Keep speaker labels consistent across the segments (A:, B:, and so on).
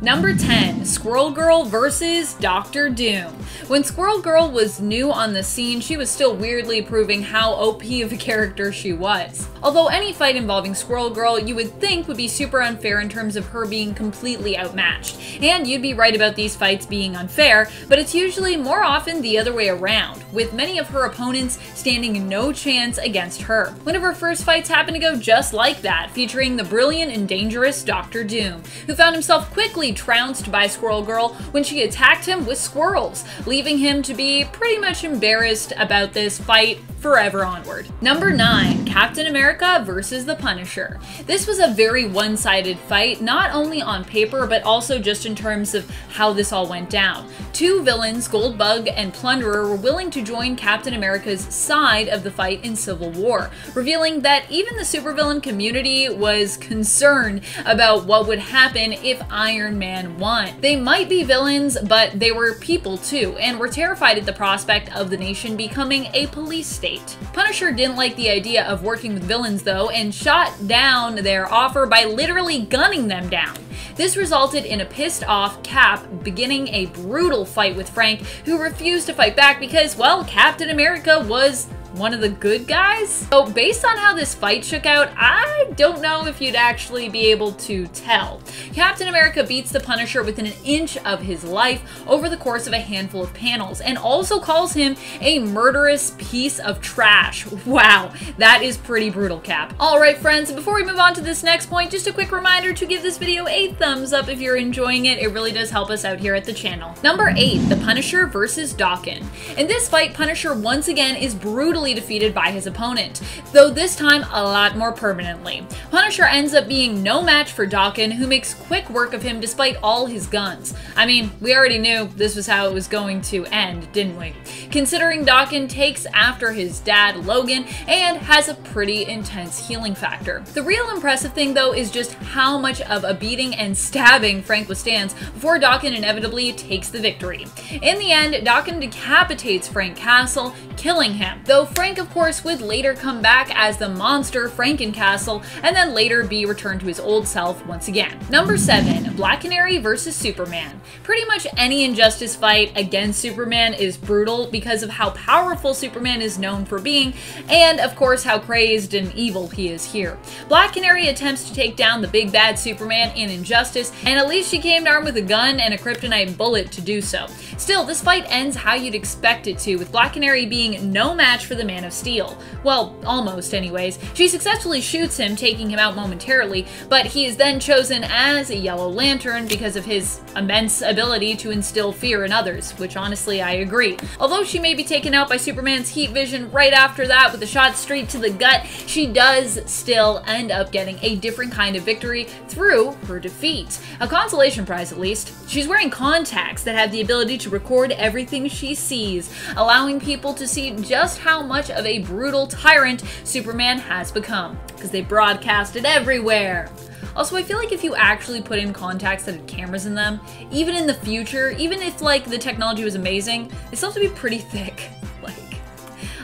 A: Number 10, Squirrel Girl versus Dr. Doom. When Squirrel Girl was new on the scene, she was still weirdly proving how OP of a character she was. Although any fight involving Squirrel Girl you would think would be super unfair in terms of her being completely outmatched. And you'd be right about these fights being unfair, but it's usually more often the other way around, with many of her opponents standing no chance against her. One of her first fights happened to go just like that, featuring the brilliant and dangerous Dr. Doom, who found himself quickly trounced by Squirrel Girl when she attacked him with squirrels, leaving him to be pretty much embarrassed about this fight forever onward. Number 9, Captain America versus the Punisher. This was a very one-sided fight, not only on paper, but also just in terms of how this all went down. Two villains, Goldbug and Plunderer, were willing to join Captain America's side of the fight in Civil War, revealing that even the supervillain community was concerned about what would happen if Iron Man won. They might be villains, but they were people too, and were terrified at the prospect of the nation becoming a police state. Punisher didn't like the idea of working with villains though, and shot down their offer by literally gunning them down. This resulted in a pissed off Cap beginning a brutal fight with Frank, who refused to fight back because, well, Captain America was one of the good guys? So based on how this fight shook out, I don't know if you'd actually be able to tell. Captain America beats the Punisher within an inch of his life over the course of a handful of panels, and also calls him a murderous piece of trash. Wow, that is pretty brutal, Cap. Alright friends, before we move on to this next point, just a quick reminder to give this video a thumbs up if you're enjoying it. It really does help us out here at the channel. Number 8, the Punisher versus Daken. In this fight, Punisher once again is brutally defeated by his opponent, though this time a lot more permanently. Punisher ends up being no match for Daken, who makes quick work of him despite all his guns. I mean, we already knew this was how it was going to end, didn't we? Considering Daken takes after his dad, Logan, and has a pretty intense healing factor. The real impressive thing though is just how much of a beating and stabbing Frank withstands before Daken inevitably takes the victory. In the end, Daken decapitates Frank Castle, killing him, though Frank of course would later come back as the monster Frankencastle and then later be returned to his old self once again. Number 7, Black Canary versus Superman. Pretty much any Injustice fight against Superman is brutal because of how powerful Superman is known for being, and of course how crazed and evil he is here. Black Canary attempts to take down the big bad Superman in Injustice, and at least she came armed with a gun and a kryptonite bullet to do so. Still, this fight ends how you'd expect it to, with Black Canary being no match for the Man of Steel. Well, almost anyways. She successfully shoots him, taking him out momentarily, but he is then chosen as a Yellow Lantern because of his immense ability to instill fear in others, which honestly I agree. Although she may be taken out by Superman's heat vision right after that with a shot straight to the gut, she does still end up getting a different kind of victory through her defeat. A consolation prize at least. She's wearing contacts that have the ability to record everything she sees, allowing people to see just how much of a brutal tyrant Superman has become, because they broadcast it everywhere. Also, I feel like if you actually put in contacts that had cameras in them, even in the future, even if like the technology was amazing, they still have to be pretty thick. Like,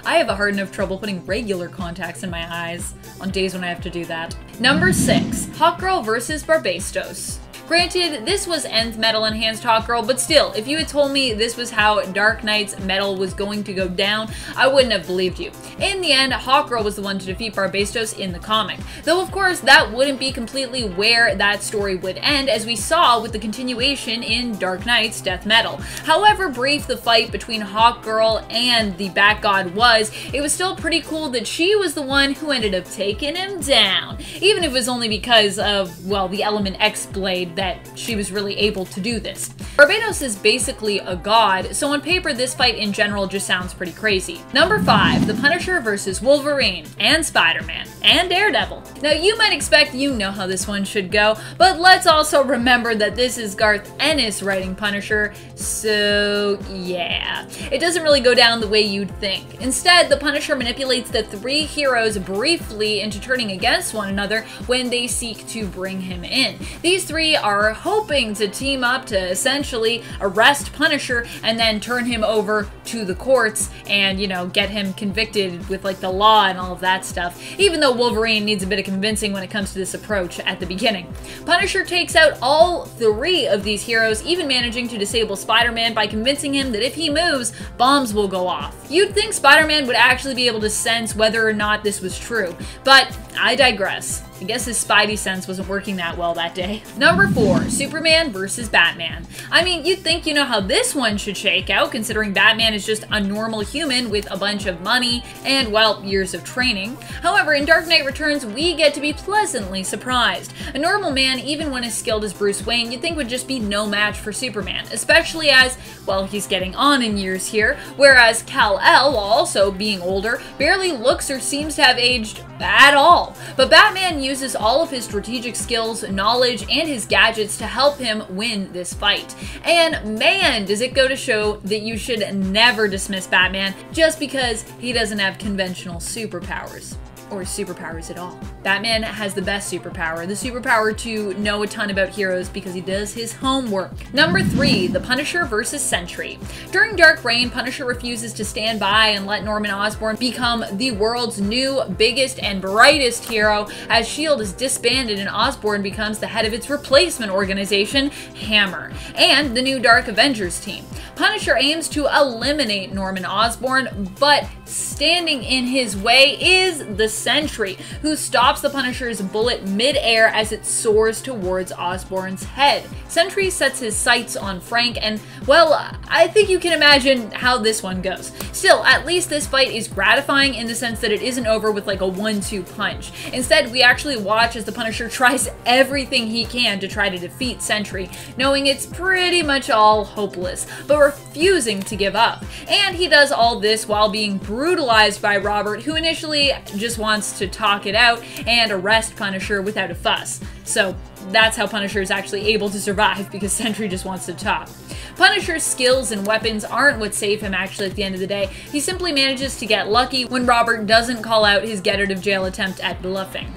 A: I have a hard enough trouble putting regular contacts in my eyes on days when I have to do that. Number 6, Hawkgirl versus Barbastos. Granted, this was Nth Metal Enhanced Hawkgirl, but still, if you had told me this was how Dark Knight's metal was going to go down, I wouldn't have believed you. In the end, Hawkgirl was the one to defeat Barbastos in the comic. Though, of course, that wouldn't be completely where that story would end, as we saw with the continuation in Dark Knight's Death Metal. However brief the fight between Hawkgirl and the Bat God was, it was still pretty cool that she was the one who ended up taking him down. Even if it was only because of, well, the Element X blade that she was really able to do this. Barbados is basically a god, so on paper this fight in general just sounds pretty crazy. Number 5, the Punisher versus Wolverine, and Spider-Man, and Daredevil. Now you might expect you know how this one should go, but let's also remember that this is Garth Ennis writing Punisher, so yeah. It doesn't really go down the way you'd think. Instead, the Punisher manipulates the three heroes briefly into turning against one another when they seek to bring him in. These three are are hoping to team up to essentially arrest Punisher and then turn him over to the courts and, you know, get him convicted with like the law and all of that stuff, even though Wolverine needs a bit of convincing when it comes to this approach at the beginning. Punisher takes out all three of these heroes, even managing to disable Spider-Man by convincing him that if he moves, bombs will go off. You'd think Spider-Man would actually be able to sense whether or not this was true, but I digress. I guess his Spidey sense wasn't working that well that day. Number 4, Superman versus Batman. I mean, you'd think you know how this one should shake out, considering Batman is just a normal human with a bunch of money and, well, years of training. However, in Dark Knight Returns, we get to be pleasantly surprised. A normal man, even when as skilled as Bruce Wayne, you'd think would just be no match for Superman, especially as, well, he's getting on in years here, whereas Kal-El, while also being older, barely looks or seems to have aged at all. But Batman uses all of his strategic skills, knowledge, and his gadgets to help him win this fight. And man, does it go to show that you should never dismiss Batman just because he doesn't have conventional superpowers. Or superpowers at all. Batman has the best superpower, the superpower to know a ton about heroes because he does his homework. Number 3, the Punisher versus Sentry. During Dark Reign, Punisher refuses to stand by and let Norman Osborn become the world's new, biggest, and brightest hero, as S.H.I.E.L.D. is disbanded and Osborn becomes the head of its replacement organization, Hammer, and the new Dark Avengers team. Punisher aims to eliminate Norman Osborn, but standing in his way is the Sentry, who stops the Punisher's bullet mid-air as it soars towards Osborn's head. Sentry sets his sights on Frank, and, well, I think you can imagine how this one goes. Still, at least this fight is gratifying in the sense that it isn't over with like a 1-2 punch. Instead, we actually watch as the Punisher tries everything he can to try to defeat Sentry, knowing it's pretty much all hopeless, but refusing to give up. And he does all this while being brutalized by Robert, who initially just wants to talk it out and arrest Punisher without a fuss. So that's how Punisher is actually able to survive, because Sentry just wants to talk. Punisher's skills and weapons aren't what save him actually at the end of the day. He simply manages to get lucky when Robert doesn't call out his get out of jail attempt at bluffing.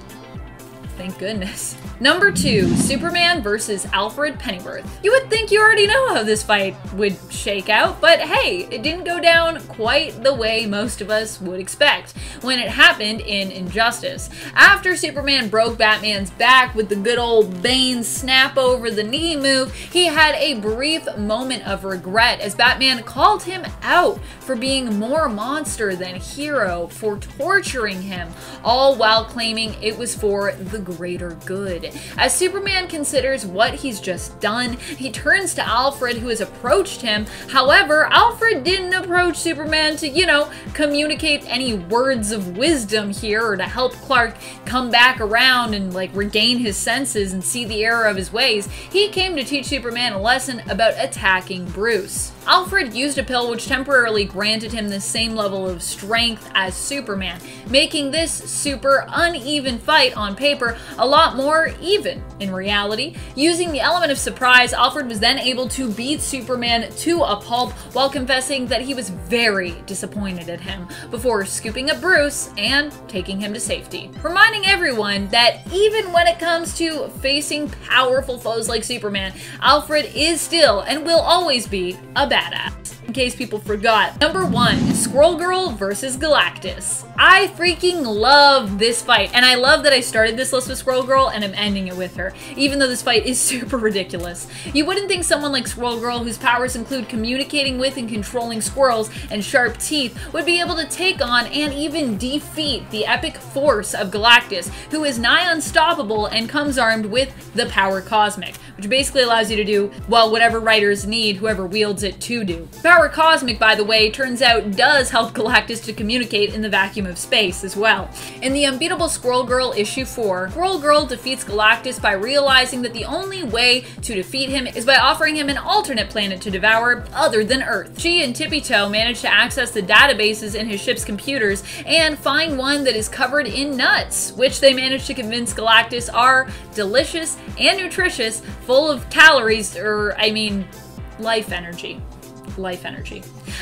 A: Thank goodness. Number 2, Superman versus Alfred Pennyworth. You would think you already know how this fight would shake out, but hey, it didn't go down quite the way most of us would expect when it happened in Injustice. After Superman broke Batman's back with the good old Bane snap over the knee move, he had a brief moment of regret as Batman called him out for being more monster than hero, for torturing him, all while claiming it was for the greater good. As Superman considers what he's just done, he turns to Alfred, who has approached him. However, Alfred didn't approach Superman to, you know, communicate any words of wisdom here or to help Clark come back around and like regain his senses and see the error of his ways. He came to teach Superman a lesson about attacking Bruce. Alfred used a pill which temporarily granted him the same level of strength as Superman, making this super uneven fight on paper a lot more even in reality. Using the element of surprise, Alfred was then able to beat Superman to a pulp while confessing that he was very disappointed at him before scooping up Bruce and taking him to safety. Reminding everyone that even when it comes to facing powerful foes like Superman, Alfred is still and will always be a badass. In case people forgot. Number 1, Squirrel Girl versus Galactus. I freaking love this fight, and I love that I started this list with Squirrel Girl and I'm ending it with her, even though this fight is super ridiculous. You wouldn't think someone like Squirrel Girl, whose powers include communicating with and controlling squirrels and sharp teeth, would be able to take on and even defeat the epic force of Galactus, who is nigh unstoppable and comes armed with the power cosmic, which basically allows you to do, well, whatever writers need whoever wields it to do. Power cosmic, by the way, turns out does help Galactus to communicate in the vacuum of space as well. In the Unbeatable Squirrel Girl issue 4, Squirrel Girl defeats Galactus by realizing that the only way to defeat him is by offering him an alternate planet to devour other than Earth. She and Tippy Toe manage to access the databases in his ship's computers and find one that is covered in nuts, which they manage to convince Galactus are delicious and nutritious, full of calories, life energy.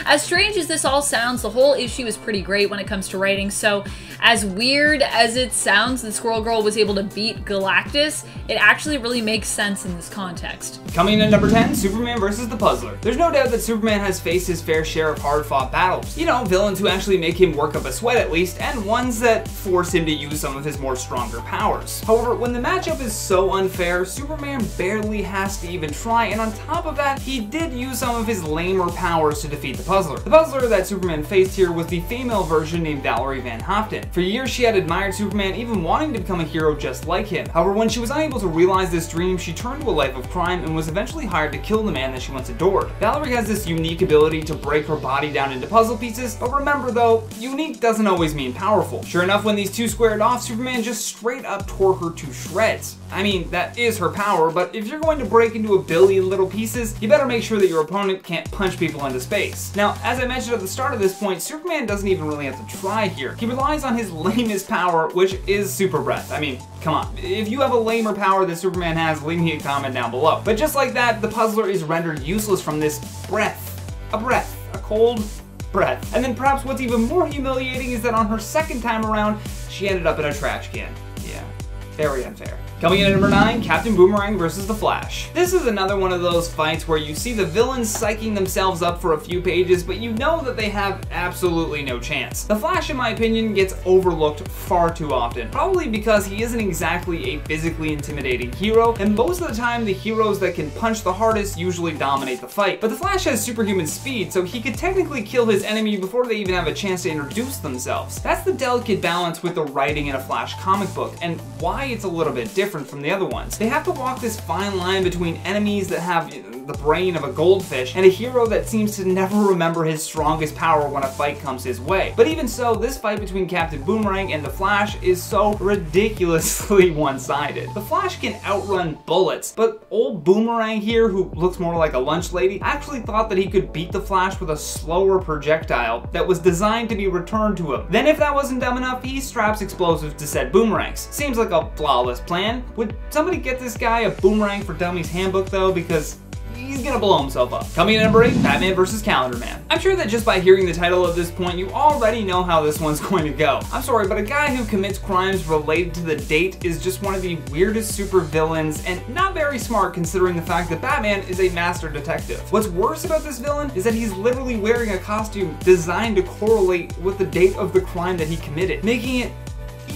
A: As strange as this all sounds, the whole issue is pretty great when it comes to writing, so as weird as it sounds that Squirrel Girl was able to beat Galactus, it actually really makes sense in this context.
B: Coming in at number 10, Superman vs. the Puzzler. There's no doubt that Superman has faced his fair share of hard-fought battles. You know, villains who actually make him work up a sweat at least, and ones that force him to use some of his more stronger powers. However, when the matchup is so unfair, Superman barely has to even try, and on top of that, he did use some of his lamer powers to defeat the Puzzler. The Puzzler that Superman faced here was the female version named Valerie Van Hopten. For years, she had admired Superman, even wanting to become a hero just like him. However, when she was unable to realize this dream, she turned to a life of crime and was eventually hired to kill the man that she once adored. Valerie has this unique ability to break her body down into puzzle pieces, but remember though, unique doesn't always mean powerful. Sure enough, when these two squared off, Superman just straight up tore her to shreds. I mean, that is her power, but if you're going to break into a billion little pieces, you better make sure that your opponent can't punch people into space. Now, as I mentioned at the start of this point, Superman doesn't even really have to try here. He relies on his lamest power, which is super breath. I mean, come on. If you have a lamer power that Superman has, leave me a comment down below. But just like that, the Puzzler is rendered useless from this breath. A cold breath. And then perhaps what's even more humiliating is that on her second time around, she ended up in a trash can. Yeah, very unfair. Coming in at number 9, Captain Boomerang vs. the Flash. This is another one of those fights where you see the villains psyching themselves up for a few pages, but you know that they have absolutely no chance. The Flash, in my opinion, gets overlooked far too often, probably because he isn't exactly a physically intimidating hero, and most of the time the heroes that can punch the hardest usually dominate the fight. But the Flash has superhuman speed, so he could technically kill his enemy before they even have a chance to introduce themselves. That's the delicate balance with the writing in a Flash comic book, and why it's a little bit different from the other ones. They have to walk this fine line between enemies that have the brain of a goldfish and a hero that seems to never remember his strongest power when a fight comes his way. But even so, this fight between Captain Boomerang and the Flash is so ridiculously one-sided. The Flash can outrun bullets, but old Boomerang here, who looks more like a lunch lady, actually thought that he could beat the Flash with a slower projectile that was designed to be returned to him. Then if that wasn't dumb enough, he straps explosives to said boomerangs. Seems like a flawless plan. Would somebody get this guy a Boomerang for Dummies handbook though, because he's gonna blow himself up. Coming in at number 8, Batman vs. Calendar Man. I'm sure that just by hearing the title at this point, you already know how this one's going to go. I'm sorry, but a guy who commits crimes related to the date is just one of the weirdest supervillains and not very smart considering the fact that Batman is a master detective. What's worse about this villain is that he's literally wearing a costume designed to correlate with the date of the crime that he committed, making it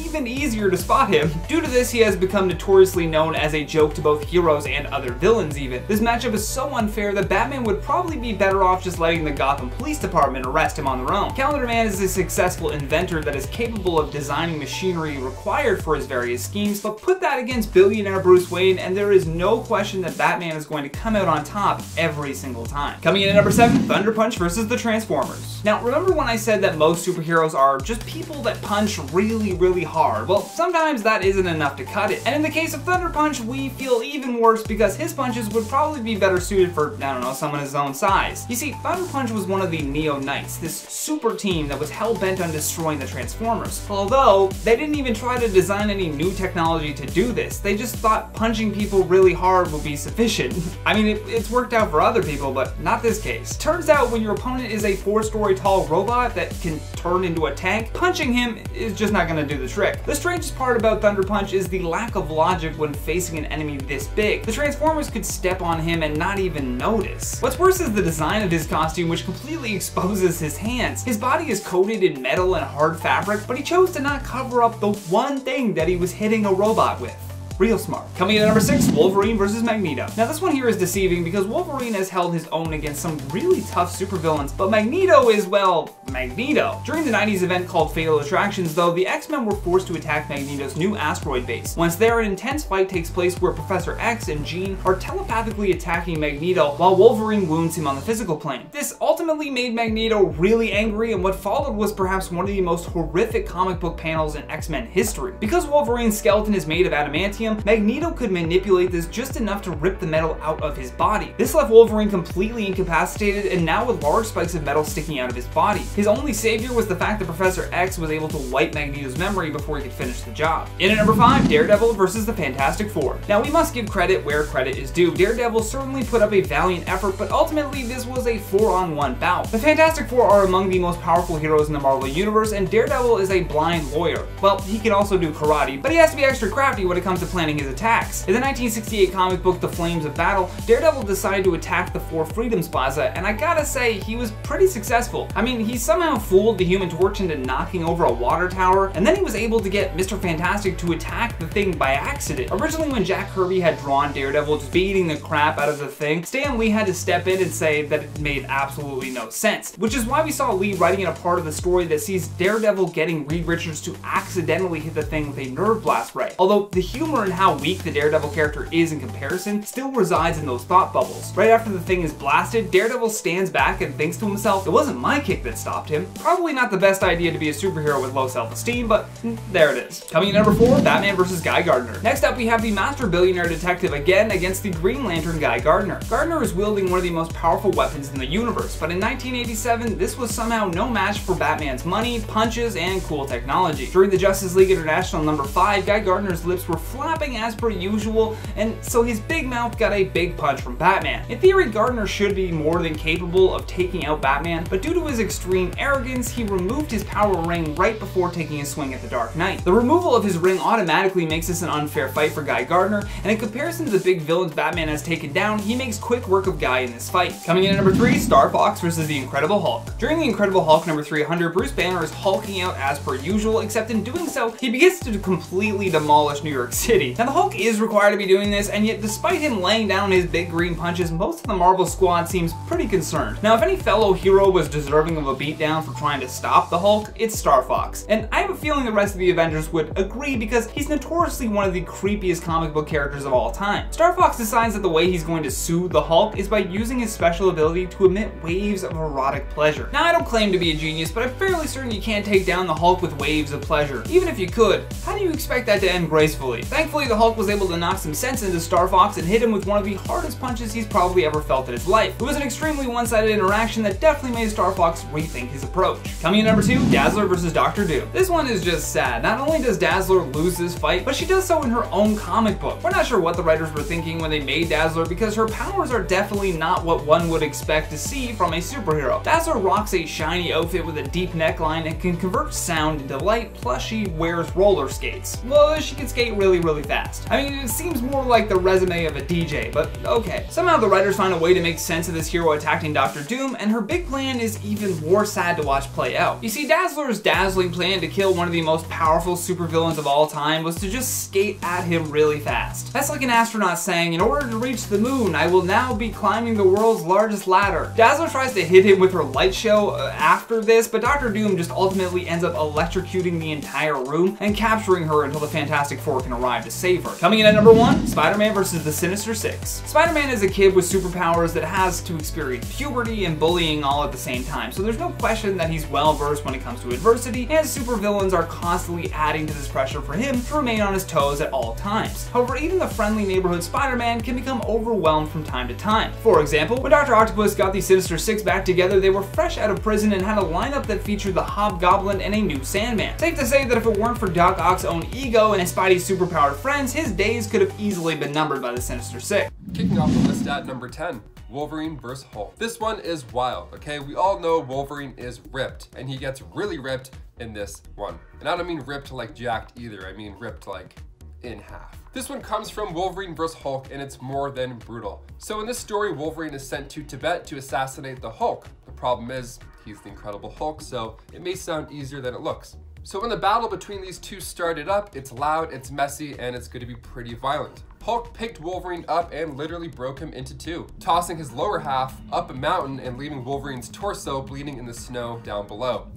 B: even easier to spot him. Due to this, he has become notoriously known as a joke to both heroes and other villains even. This matchup is so unfair that Batman would probably be better off just letting the Gotham Police Department arrest him on their own. Calendar Man is a successful inventor that is capable of designing machinery required for his various schemes, but put that against billionaire Bruce Wayne and there is no question that Batman is going to come out on top every single time. Coming in at number 7, Thunder Punch vs. the Transformers. Now, remember when I said that most superheroes are just people that punch really hard? Well, sometimes that isn't enough to cut it. And in the case of Thunder Punch, we feel even worse because his punches would probably be better suited for, I don't know, someone his own size. You see, Thunder Punch was one of the Neo Knights, this super team that was hell-bent on destroying the Transformers. Although, they didn't even try to design any new technology to do this. They just thought punching people really hard would be sufficient. I mean, it's worked out for other people, but not this case. Turns out when your opponent is a 4-story tall robot that can turn into a tank, punching him is just not gonna do the trick. The strangest part about Thunder Punch is the lack of logic when facing an enemy this big. The Transformers could step on him and not even notice. What's worse is the design of his costume, which completely exposes his hands. His body is coated in metal and hard fabric, but he chose to not cover up the one thing that he was hitting a robot with. Real smart. Coming in at number 6, Wolverine vs. Magneto. Now this one here is deceiving because Wolverine has held his own against some really tough supervillains, but Magneto is, well, Magneto. During the 90s event called Fatal Attractions though, the X-Men were forced to attack Magneto's new asteroid base. Once there, an intense fight takes place where Professor X and Jean are telepathically attacking Magneto while Wolverine wounds him on the physical plane. This ultimately made Magneto really angry, and what followed was perhaps one of the most horrific comic book panels in X-Men history. Because Wolverine's skeleton is made of adamantium, Magneto could manipulate this just enough to rip the metal out of his body. This left Wolverine completely incapacitated and now with large spikes of metal sticking out of his body. His only savior was the fact that Professor X was able to wipe Magneto's memory before he could finish the job. In at number 5, Daredevil vs. the Fantastic Four. Now we must give credit where credit is due. Daredevil certainly put up a valiant effort, but ultimately this was a 4-on-1 about. The Fantastic Four are among the most powerful heroes in the Marvel Universe, and Daredevil is a blind lawyer. Well, he can also do karate, but he has to be extra crafty when it comes to planning his attacks. In the 1968 comic book The Flames of Battle, Daredevil decided to attack the Four Freedoms Plaza, and I gotta say, he was pretty successful. I mean, he somehow fooled the Human Torch into knocking over a water tower, and then he was able to get Mr. Fantastic to attack the thing by accident. Originally, when Jack Kirby had drawn Daredevil just beating the crap out of the thing, Stan Lee had to step in and say that it made absolutely no sense, which is why we saw Lee writing in a part of the story that sees Daredevil getting Reed Richards to accidentally hit the thing with a nerve blast ray. Although the humor in how weak the Daredevil character is in comparison still resides in those thought bubbles. Right after the thing is blasted, Daredevil stands back and thinks to himself, it wasn't my kick that stopped him. Probably not the best idea to be a superhero with low self-esteem, but there it is. Coming in number 4, Batman vs. Guy Gardner. Next up, we have the master billionaire detective again against the Green Lantern Guy Gardner. Gardner is wielding one of the most powerful weapons in the universe, but in 1987, this was somehow no match for Batman's money, punches, and cool technology. During the Justice League International number 5, Guy Gardner's lips were flapping as per usual, and so his big mouth got a big punch from Batman. In theory, Gardner should be more than capable of taking out Batman, but due to his extreme arrogance, he removed his power ring right before taking a swing at the Dark Knight. The removal of his ring automatically makes this an unfair fight for Guy Gardner, and in comparison to the big villains Batman has taken down, he makes quick work of Guy in this fight. Coming in at number 3, Star Fox vs. the Incredible Hulk. During the Incredible Hulk number 300, Bruce Banner is hulking out as per usual, except in doing so, he begins to completely demolish New York City. Now the Hulk is required to be doing this, and yet despite him laying down his big green punches, most of the Marvel squad seems pretty concerned. Now if any fellow hero was deserving of a beatdown for trying to stop the Hulk, it's Star Fox. And I have a feeling the rest of the Avengers would agree because he's notoriously one of the creepiest comic book characters of all time. Star Fox decides that the way he's going to soothe the Hulk is by using his special ability to emit waves of erotic pleasure. Now I don't claim to be a genius, but I'm fairly certain you can't take down the Hulk with waves of pleasure. Even if you could, how do you expect that to end gracefully? Thankfully, the Hulk was able to knock some sense into Star Fox and hit him with one of the hardest punches he's probably ever felt in his life. It was an extremely one-sided interaction that definitely made Star Fox rethink his approach. Coming in number 2, Dazzler vs. Dr. Doom. This one is just sad. Not only does Dazzler lose this fight, but she does so in her own comic book. We're not sure what the writers were thinking when they made Dazzler because her powers are definitely not what one would expect to see from a superhero. Dazzler rocks a shiny outfit with a deep neckline and can convert sound into light, plus she wears roller skates. Well, she can skate really fast. I mean, it seems more like the resume of a DJ, but okay. Somehow the writers find a way to make sense of this hero attacking Dr. Doom, and her big plan is even more sad to watch play out. You see, Dazzler's dazzling plan to kill one of the most powerful supervillains of all time was to just skate at him really fast. That's like an astronaut saying, in order to reach the moon, I will now be climbing the world's largest ladder. Dazzler tries to hit him with her light show after this, but Dr. Doom just ultimately ends up electrocuting the entire room and capturing her until the Fantastic Four can arrive to save her. Coming in at number 1, Spider-Man vs. the Sinister Six. Spider-Man is a kid with superpowers that has to experience puberty and bullying all at the same time, so there's no question that he's well versed when it comes to adversity, and supervillains are constantly adding to this pressure for him to remain on his toes at all times. However, even the friendly neighborhood Spider-Man can become overwhelmed from time to time. For example, when Dr. Octopus got the Sinister Six back together, they were fresh out of prison and had a lineup that featured the Hobgoblin and a new Sandman. Safe to say that if it weren't for Doc Ock's own ego and his Spidey's superpowered friends, his days could have easily been numbered by the Sinister Six.
C: Kicking off the list at number 10. Wolverine vs. Hulk. This one is wild, okay? We all know Wolverine is ripped, and he gets really ripped in this one. And I don't mean ripped like jacked either, I mean ripped like in half. This one comes from Wolverine vs. Hulk, and it's more than brutal. So in this story, Wolverine is sent to Tibet to assassinate the Hulk. The problem is, he's the Incredible Hulk, so it may sound easier than it looks. So when the battle between these two started up, it's loud, it's messy, and it's going to be pretty violent. Hulk picked Wolverine up and literally broke him into two, tossing his lower half up a mountain and leaving Wolverine's torso bleeding in the snow down below.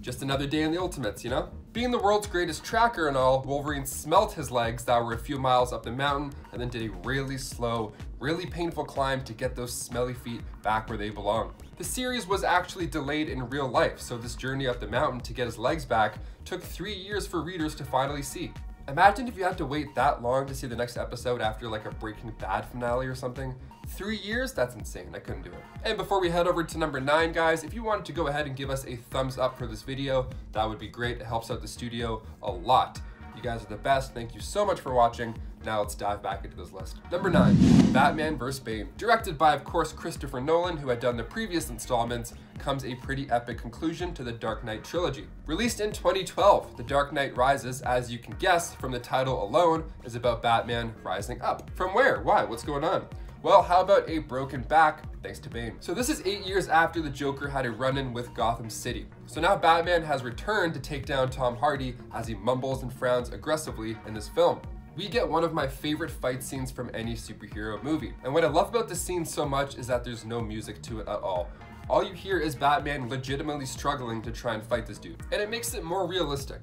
C: Just another day in the Ultimates, you know? Being the world's greatest tracker and all, Wolverine smelt his legs that were a few miles up the mountain and then did a really slow, really painful climb to get those smelly feet back where they belong. The series was actually delayed in real life, so this journey up the mountain to get his legs back took 3 years for readers to finally see. Imagine if you had to wait that long to see the next episode after like a Breaking Bad finale or something. 3 years? That's insane. I couldn't do it. And before we head over to number 9, guys, if you wanted to go ahead and give us a thumbs up for this video, that would be great. It helps out the studio a lot. You guys are the best. Thank you so much for watching. Now let's dive back into this list. Number 9, Batman vs. Bane. Directed by, of course, Christopher Nolan, who had done the previous installments, comes a pretty epic conclusion to the Dark Knight trilogy. Released in 2012, The Dark Knight Rises, as you can guess from the title alone, is about Batman rising up. From where? Why? What's going on? Well, how about a broken back thanks to Bane? So this is 8 years after the Joker had a run-in with Gotham City. So now Batman has returned to take down Tom Hardy as he mumbles and frowns aggressively in this film. We get one of my favorite fight scenes from any superhero movie. And what I love about this scene so much is that there's no music to it at all. All you hear is Batman legitimately struggling to try and fight this dude. And it makes it more realistic.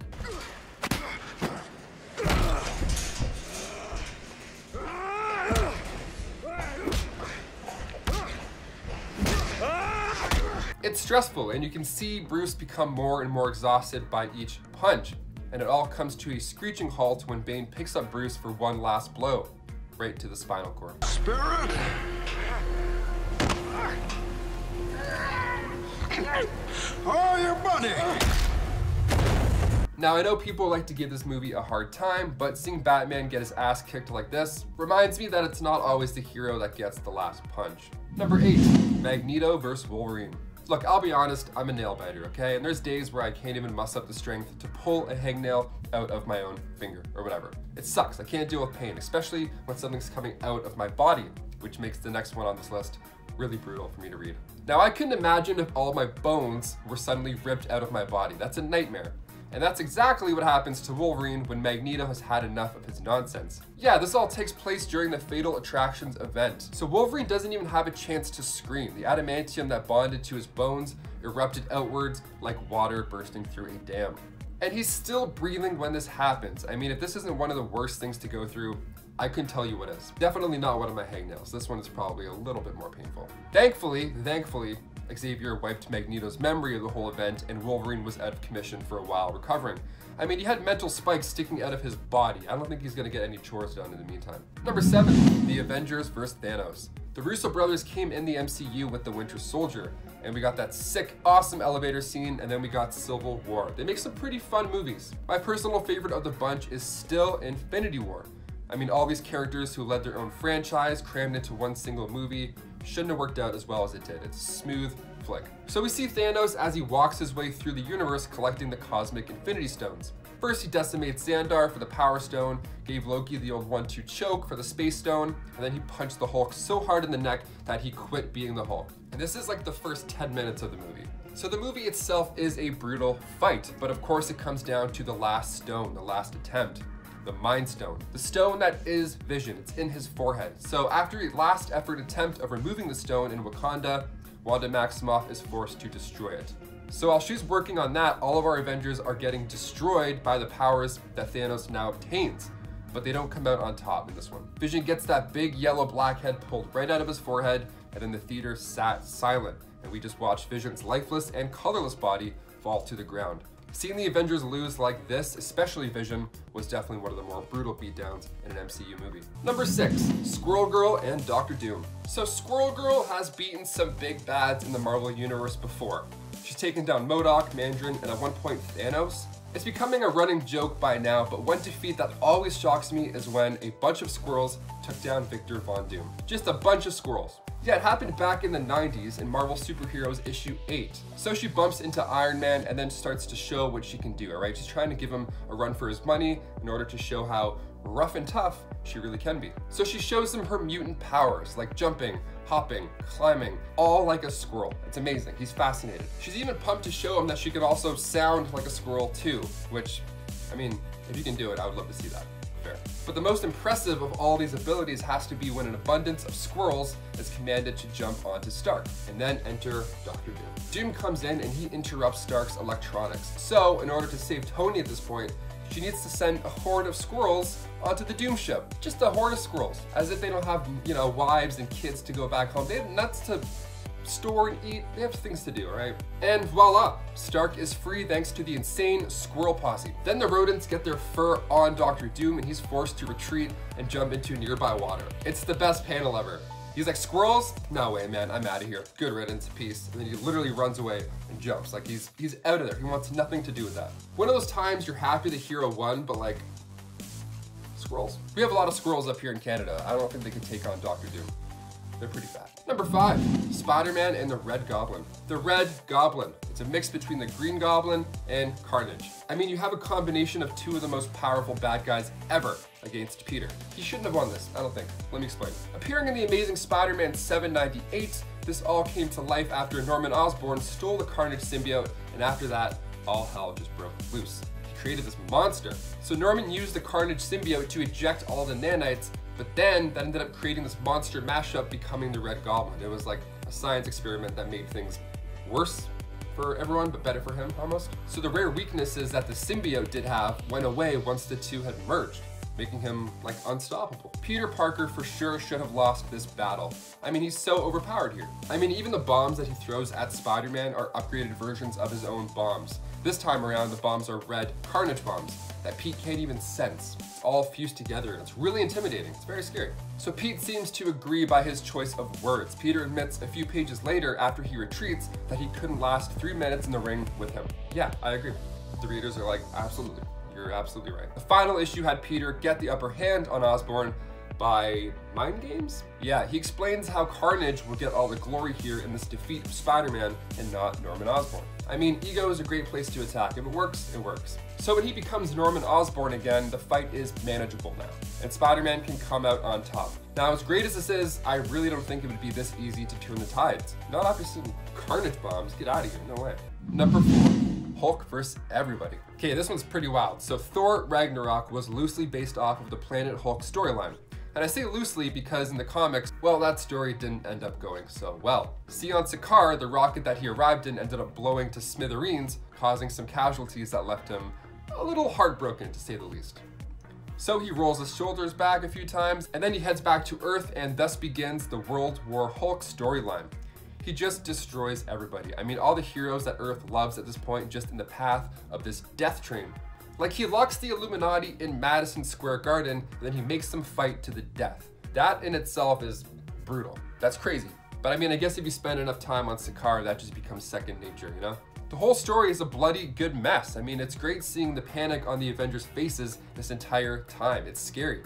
C: It's stressful, and you can see Bruce become more and more exhausted by each punch. And it all comes to a screeching halt when Bane picks up Bruce for one last blow, right to the spinal cord.
D: Spirit! Oh, your buddy!
C: Now, I know people like to give this movie a hard time, but seeing Batman get his ass kicked like this reminds me that it's not always the hero that gets the last punch. Number 8, Magneto vs. Wolverine. Look, I'll be honest, I'm a nail biter, okay? And there's days where I can't even muster up the strength to pull a hangnail out of my own finger or whatever. It sucks, I can't deal with pain, especially when something's coming out of my body, which makes the next one on this list really brutal for me to read. Now, I couldn't imagine if all my bones were suddenly ripped out of my body. That's a nightmare. And that's exactly what happens to Wolverine when Magneto has had enough of his nonsense. Yeah, this all takes place during the Fatal Attractions event. So Wolverine doesn't even have a chance to scream. The adamantium that bonded to his bones erupted outwards like water bursting through a dam. And he's still breathing when this happens. I mean, if this isn't one of the worst things to go through, I couldn't tell you what is. Definitely not one of my hangnails. This one is probably a little bit more painful. Thankfully, Xavier wiped Magneto's memory of the whole event, and Wolverine was out of commission for a while recovering. I mean, he had mental spikes sticking out of his body. I don't think he's gonna get any chores done in the meantime. Number 7, The Avengers vs. Thanos. The Russo brothers came in the MCU with the Winter Soldier, and we got that sick, awesome elevator scene, and then we got Civil War. They make some pretty fun movies. My personal favorite of the bunch is still Infinity War. I mean, all these characters who led their own franchise crammed into one single movie shouldn't have worked out as well as it did. It's a smooth flick. So we see Thanos as he walks his way through the universe collecting the cosmic Infinity Stones. First, he decimates Xandar for the Power Stone, gave Loki the old 1-2 choke for the Space Stone, and then he punched the Hulk so hard in the neck that he quit being the Hulk. And this is like the first 10 minutes of the movie. So the movie itself is a brutal fight, but of course it comes down to the last stone, the last attempt. The Mind Stone. The stone that is Vision. It's in his forehead. So after a last effort attempt of removing the stone in Wakanda, Wanda Maximoff is forced to destroy it. So while she's working on that, all of our Avengers are getting destroyed by the powers that Thanos now obtains, but they don't come out on top in this one. Vision gets that big yellow blackhead pulled right out of his forehead, and then the theater sat silent, and we just watched Vision's lifeless and colorless body fall to the ground. Seeing the Avengers lose like this, especially Vision, was definitely one of the more brutal beatdowns in an MCU movie. Number 6, Squirrel Girl and Dr. Doom. So Squirrel Girl has beaten some big bads in the Marvel Universe before. She's taken down MODOK, Mandarin, and at one point Thanos. It's becoming a running joke by now, but one defeat that always shocks me is when a bunch of squirrels took down Victor Von Doom. Just a bunch of squirrels. Yeah, it happened back in the 90s in Marvel Superheroes issue 8. So she bumps into Iron Man and then starts to show what she can do, alright? She's trying to give him a run for his money in order to show how rough and tough she really can be. So she shows him her mutant powers, like jumping, hopping, climbing, all like a squirrel. It's amazing. He's fascinated. She's even pumped to show him that she can also sound like a squirrel too, which, I mean, if you can do it, I would love to see that. Fair. But the most impressive of all these abilities has to be when an abundance of squirrels is commanded to jump onto Stark, and then enter Dr. Doom. Doom comes in and he interrupts Stark's electronics. So, in order to save Tony at this point, she needs to send a horde of squirrels onto the Doom ship. Just a horde of squirrels. As if they don't have, you know, wives and kids to go back home. They have nuts to store and eat. They have things to do, right? And voila, Stark is free thanks to the insane squirrel posse. Then the rodents get their fur on Dr. Doom and he's forced to retreat and jump into nearby water. It's the best panel ever. He's like, squirrels? No way, man, I'm out of here. Good riddance, peace. And then he literally runs away and jumps. Like he's out of there. He wants nothing to do with that. One of those times you're happy the hero won, but like, squirrels. We have a lot of squirrels up here in Canada. I don't think they can take on Dr. Doom. They're pretty bad. Number 5, Spider-Man and the Red Goblin. The Red Goblin. It's a mix between the Green Goblin and Carnage. I mean, you have a combination of two of the most powerful bad guys ever against Peter. He shouldn't have won this, I don't think. Let me explain. Appearing in the Amazing Spider-Man 798, this all came to life after Norman Osborn stole the Carnage symbiote, and after that, all hell just broke loose. He created this monster. So Norman used the Carnage symbiote to eject all the nanites, but then that ended up creating this monster mashup becoming the Red Goblin. It was like a science experiment that made things worse for everyone, but better for him almost. So the rare weaknesses that the symbiote did have went away once the two had merged, making him like unstoppable. Peter Parker for sure should have lost this battle. I mean, he's so overpowered here. I mean, even the bombs that he throws at Spider-Man are upgraded versions of his own bombs. This time around, the bombs are red Carnage bombs that Pete can't even sense. It's all fused together and it's really intimidating. It's very scary. So Pete seems to agree by his choice of words. Peter admits a few pages later after he retreats that he couldn't last 3 minutes in the ring with him. Yeah, I agree. The readers are like, absolutely. You're absolutely right. The final issue had Peter get the upper hand on Osborn by mind games? Yeah, he explains how Carnage will get all the glory here in this defeat of Spider-Man and not Norman Osborn. I mean, ego is a great place to attack. If it works, it works. So when he becomes Norman Osborn again, the fight is manageable now, and Spider-Man can come out on top. Now, as great as this is, I really don't think it would be this easy to turn the tides. Not after seeing Carnage bombs. Get out of here, no way. Number 4. Hulk versus everybody. Okay, this one's pretty wild. So Thor Ragnarok was loosely based off of the Planet Hulk storyline. And I say loosely because in the comics, well, that story didn't end up going so well. See, on Sakaar, the rocket that he arrived in ended up blowing to smithereens, causing some casualties that left him a little heartbroken, to say the least. So he rolls his shoulders back a few times, and then he heads back to Earth, and thus begins the World War Hulk storyline. He just destroys everybody. I mean, all the heroes that Earth loves at this point just in the path of this death train. Like, he locks the Illuminati in Madison Square Garden, and then he makes them fight to the death. That in itself is brutal. That's crazy. But I mean, I guess if you spend enough time on Sakaar, that just becomes second nature, you know? The whole story is a bloody good mess. I mean, it's great seeing the panic on the Avengers' faces this entire time. It's scary.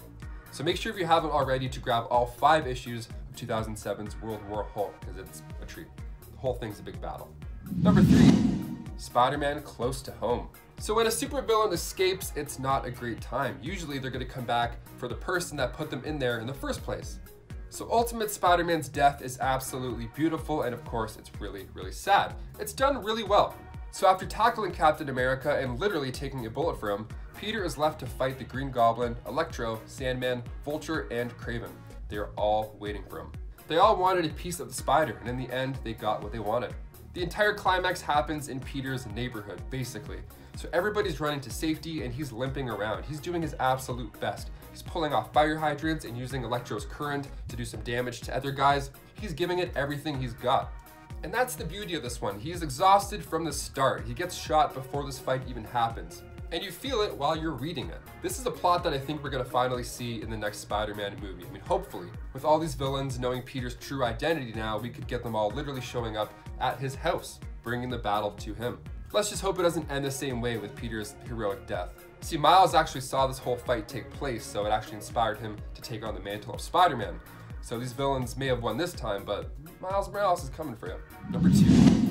C: So make sure if you haven't already to grab all 5 issues of 2007's World War Hulk, because it's a treat. The whole thing's a big battle. Number 3, Spider-Man Close to Home. So when a supervillain escapes, it's not a great time. Usually they're going to come back for the person that put them in there in the first place. So Ultimate Spider-Man's death is absolutely beautiful, and of course it's really, really sad. It's done really well. So after tackling Captain America and literally taking a bullet for him, Peter is left to fight the Green Goblin, Electro, Sandman, Vulture, and Kraven. They are all waiting for him. They all wanted a piece of the spider, and in the end, they got what they wanted. The entire climax happens in Peter's neighborhood, basically. So everybody's running to safety and he's limping around. He's doing his absolute best. He's pulling off fire hydrants and using Electro's current to do some damage to other guys. He's giving it everything he's got. And that's the beauty of this one. He's exhausted from the start. He gets shot before this fight even happens. And you feel it while you're reading it. This is a plot that I think we're gonna finally see in the next Spider-Man movie. I mean, hopefully. With all these villains knowing Peter's true identity now, we could get them all literally showing up at his house, bringing the battle to him. Let's just hope it doesn't end the same way with Peter's heroic death. See, Miles actually saw this whole fight take place, so it actually inspired him to take on the mantle of Spider-Man. So these villains may have won this time, but Miles Morales is coming for you. Number 2,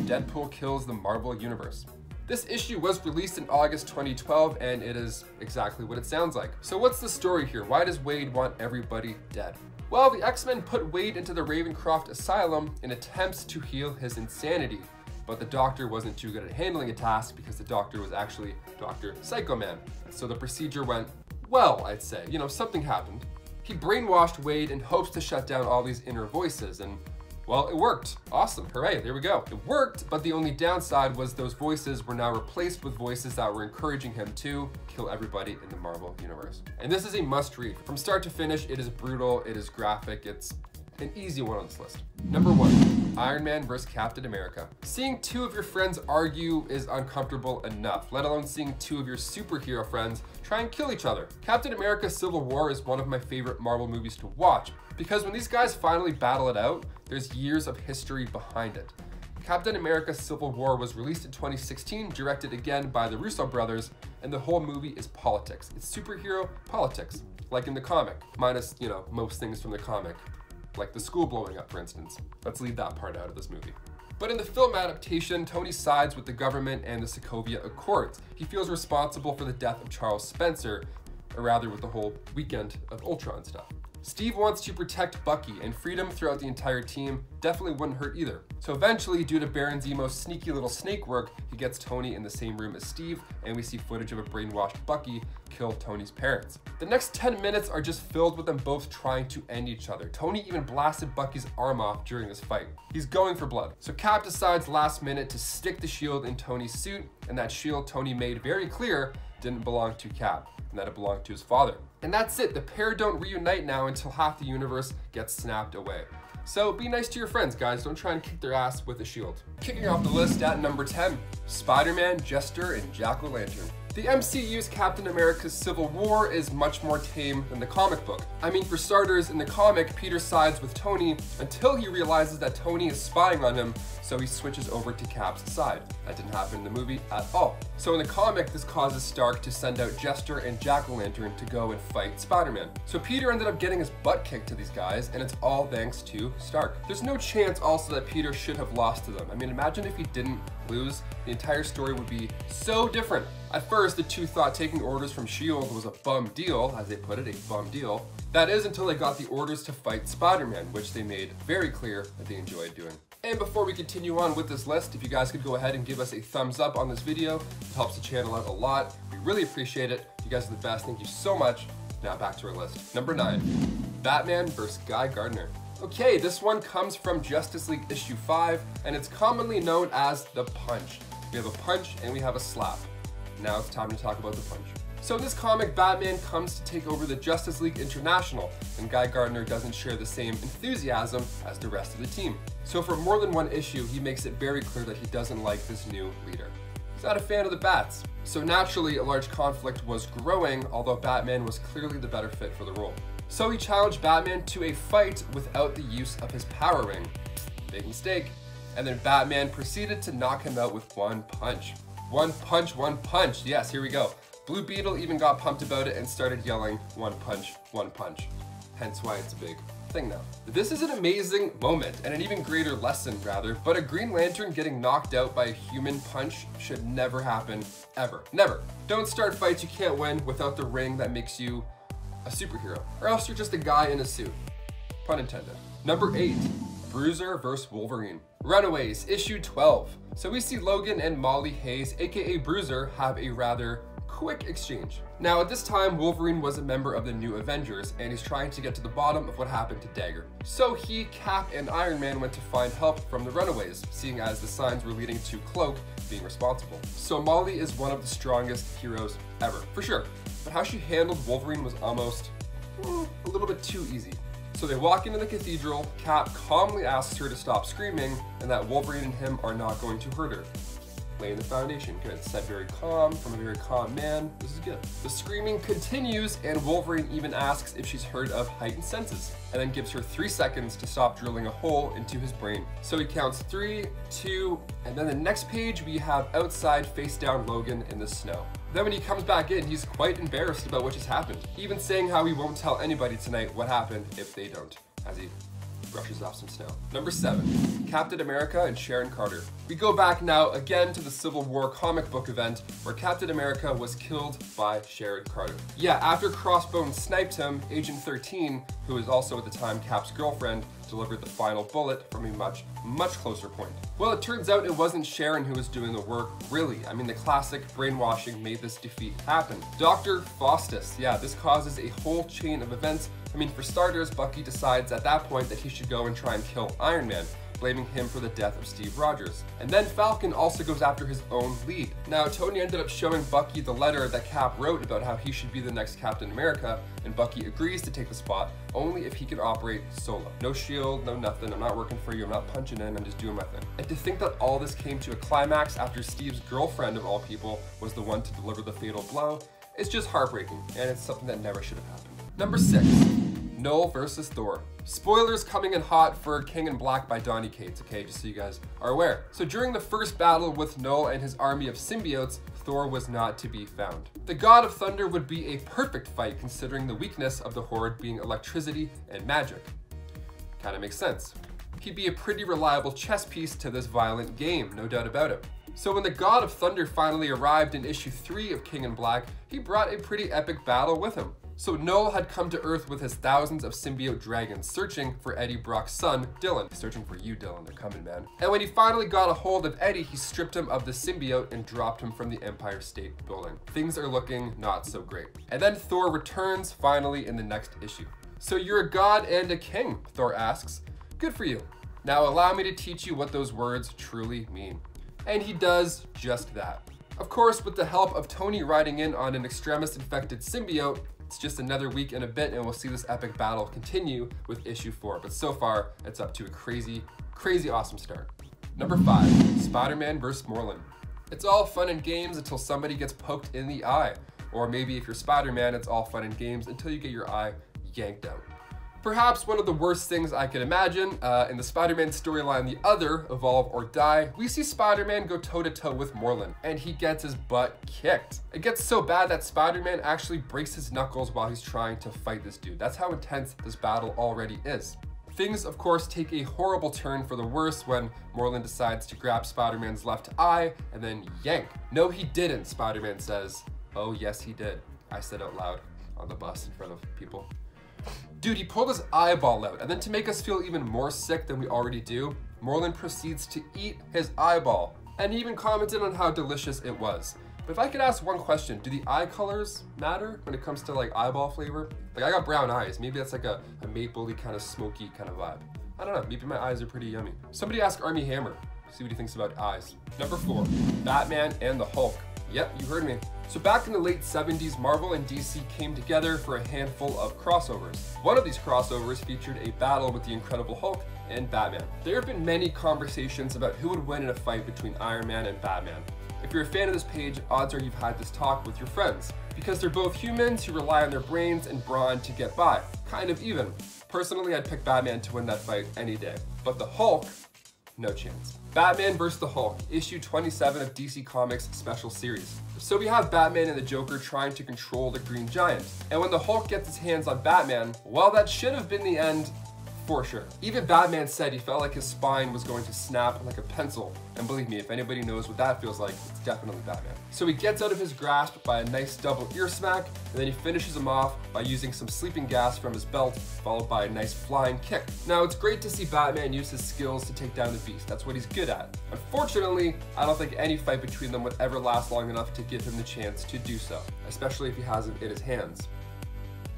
C: Deadpool kills the Marvel Universe. This issue was released in August 2012, and it is exactly what it sounds like. So what's the story here? Why does Wade want everybody dead? Well, the X-Men put Wade into the Ravencroft Asylum in attempts to heal his insanity. But the doctor wasn't too good at handling a task because the doctor was actually Dr. Psycho Man. So the procedure went well, I'd say. You know, something happened. He brainwashed Wade in hopes to shut down all these inner voices, and well, it worked. Awesome, hooray, there we go. It worked, but the only downside was those voices were now replaced with voices that were encouraging him to kill everybody in the Marvel Universe. And this is a must read. From start to finish, it is brutal, it is graphic, it's an easy one on this list. Number 1, Iron Man vs. Captain America. Seeing 2 of your friends argue is uncomfortable enough, let alone seeing 2 of your superhero friends try and kill each other. Captain America Civil War is one of my favorite Marvel movies to watch, because when these guys finally battle it out, there's years of history behind it. Captain America Civil War was released in 2016, directed again by the Russo brothers, and the whole movie is politics. It's superhero politics, like in the comic, minus, you know, most things from the comic, like the school blowing up, for instance. Let's leave that part out of this movie. But in the film adaptation, Tony sides with the government and the Sokovia Accords. He feels responsible for the death of Charles Spencer, or rather with the whole Weekend of Ultron stuff. Steve wants to protect Bucky, and freedom throughout the entire team definitely wouldn't hurt either. So eventually, due to Baron Zemo's sneaky little snake work, he gets Tony in the same room as Steve, and we see footage of a brainwashed Bucky kill Tony's parents. The next 10 minutes are just filled with them both trying to end each other. Tony even blasted Bucky's arm off during this fight. He's going for blood. So Cap decides last minute to stick the shield in Tony's suit, and that shield Tony made very clear didn't belong to Cap, and that it belonged to his father. And that's it, the pair don't reunite now until half the universe gets snapped away. So be nice to your friends, guys, don't try and kick their ass with a shield. Kicking off the list at number 10, Spider-Man, Jester, and Jack-o'-lantern. The MCU's Captain America's Civil War is much more tame than the comic book. I mean, for starters, in the comic, Peter sides with Tony until he realizes that Tony is spying on him, so he switches over to Cap's side. That didn't happen in the movie at all. So in the comic, this causes Stark to send out Jester and Jack-o'-lantern to go and fight Spider-Man. So Peter ended up getting his butt kicked to these guys, and it's all thanks to Stark. There's no chance also that Peter should have lost to them. I mean, imagine if he didn't lose, the entire story would be so different. At first, the two thought taking orders from S.H.I.E.L.D. was a bum deal, as they put it, a bum deal. That is until they got the orders to fight Spider-Man, which they made very clear that they enjoyed doing. And before we continue on with this list, if you guys could go ahead and give us a thumbs up on this video, it helps the channel out a lot. We really appreciate it. You guys are the best. Thank you so much. Now back to our list. Number 9, Batman vs. Guy Gardner. Okay, this one comes from Justice League issue 5, and it's commonly known as the punch. We have a punch and we have a slap. Now it's time to talk about the punch. So in this comic, Batman comes to take over the Justice League International, and Guy Gardner doesn't share the same enthusiasm as the rest of the team. So for more than one issue, he makes it very clear that he doesn't like this new leader. He's not a fan of the bats. So naturally, a large conflict was growing, although Batman was clearly the better fit for the role. So he challenged Batman to a fight without the use of his power ring. Big mistake. And then Batman proceeded to knock him out with one punch. One punch, one punch. Yes, here we go. Blue Beetle even got pumped about it and started yelling, one punch, one punch. Hence why it's a big thing now. This is an amazing moment and an even greater lesson rather, but a Green Lantern getting knocked out by a human punch should never happen, ever. Never. Don't start fights you can't win without the ring that makes you a superhero, or else you're just a guy in a suit. Pun intended. Number 8, Bruiser vs. Wolverine. Runaways, issue 12. So we see Logan and Molly Hayes, aka Bruiser, have a rather quick exchange. Now at this time, Wolverine was a member of the New Avengers, and he's trying to get to the bottom of what happened to Dagger. So he, Cap, and Iron Man went to find help from the Runaways, seeing as the signs were leading to Cloak being responsible. So Molly is one of the strongest heroes ever, for sure. But how she handled Wolverine was almost a little bit too easy. So they walk into the cathedral, Cap calmly asks her to stop screaming, and that Wolverine and him are not going to hurt her. Laying the foundation, good. Said very calm, from a very calm man. This is good. The screaming continues, and Wolverine even asks if she's heard of heightened senses, and then gives her 3 seconds to stop drilling a hole into his brain. So he counts 3, 2, and then the next page we have outside face down Logan in the snow. Then when he comes back in, he's quite embarrassed about what just happened, even saying how he won't tell anybody tonight what happened if they don't, as he brushes off some snow. Number 7, Captain America and Sharon Carter. We go back now again to the Civil War comic book event where Captain America was killed by Sharon Carter. Yeah, after Crossbones sniped him, Agent 13, who was also at the time Cap's girlfriend, delivered the final bullet from a much, much closer point. Well, it turns out it wasn't Sharon who was doing the work, really. I mean, the classic brainwashing made this defeat happen. Dr. Faustus, yeah, this causes a whole chain of events. I mean, for starters, Bucky decides at that point that he should go and try and kill Iron Man, blaming him for the death of Steve Rogers. And then Falcon also goes after his own lead. Now, Tony ended up showing Bucky the letter that Cap wrote about how he should be the next Captain America, and Bucky agrees to take the spot only if he can operate solo. No shield, no nothing, I'm not working for you, I'm not punching in, I'm just doing my thing. And to think that all this came to a climax after Steve's girlfriend, of all people, was the one to deliver the fatal blow, it's just heartbreaking, and it's something that never should have happened. Number 6, Null versus Thor. Spoilers coming in hot for King in Black by Donny Cates, okay, just so you guys are aware. So during the first battle with Null and his army of symbiotes, Thor was not to be found. The God of Thunder would be a perfect fight considering the weakness of the Horde being electricity and magic. Kinda makes sense. He'd be a pretty reliable chess piece to this violent game, no doubt about it. So when the God of Thunder finally arrived in issue 3 of King in Black, he brought a pretty epic battle with him. So Null had come to Earth with his thousands of symbiote dragons searching for Eddie Brock's son, Dylan. Searching for you, Dylan, they're coming, man. And when he finally got a hold of Eddie, he stripped him of the symbiote and dropped him from the Empire State Building. Things are looking not so great. And then Thor returns finally in the next issue. So you're a god and a king, Thor asks. Good for you. Now allow me to teach you what those words truly mean. And he does just that. Of course, with the help of Tony riding in on an extremis infected symbiote, it's just another week and a bit and we'll see this epic battle continue with issue 4. But so far, it's up to a crazy, crazy awesome start. Number 5, Spider-Man vs. Morlun. It's all fun and games until somebody gets poked in the eye. Or maybe if you're Spider-Man, it's all fun and games until you get your eye yanked out. Perhaps one of the worst things I could imagine, in the Spider-Man storyline The Other, Evolve or Die, we see Spider-Man go toe-to-toe with Morlun, and he gets his butt kicked. It gets so bad that Spider-Man actually breaks his knuckles while he's trying to fight this dude. That's how intense this battle already is. Things, of course, take a horrible turn for the worse when Morlun decides to grab Spider-Man's left eye and then yank. No, he didn't, Spider-Man says. Oh, yes, he did. I said out loud on the bus in front of people. Dude, he pulled his eyeball out, and then to make us feel even more sick than we already do, Morlun proceeds to eat his eyeball, and he even commented on how delicious it was. But if I could ask one question, do the eye colors matter when it comes to like eyeball flavor? Like I got brown eyes, maybe that's like a mapley kind of smoky kind of vibe. I don't know, maybe my eyes are pretty yummy. Somebody ask Army Hammer, see what he thinks about eyes. Number 4, Batman and the Hulk. Yep, you heard me. So back in the late 70s, Marvel and DC came together for a handful of crossovers. One of these crossovers featured a battle with the Incredible Hulk and Batman. There have been many conversations about who would win in a fight between Iron Man and Batman. If you're a fan of this page, odds are you've had this talk with your friends, because they're both humans who rely on their brains and brawn to get by, kind of even. Personally, I'd pick Batman to win that fight any day, but the Hulk, no chance. Batman vs. the Hulk, issue 27 of DC Comics Special Series. So we have Batman and the Joker trying to control the Green Giant. And when the Hulk gets his hands on Batman, well, that should have been the end for sure. Even Batman said he felt like his spine was going to snap like a pencil. And believe me, if anybody knows what that feels like, it's definitely Batman. So he gets out of his grasp by a nice double ear smack, and then he finishes him off by using some sleeping gas from his belt, followed by a nice flying kick. Now, it's great to see Batman use his skills to take down the Beast. That's what he's good at. Unfortunately, I don't think any fight between them would ever last long enough to give him the chance to do so, especially if he has him in his hands.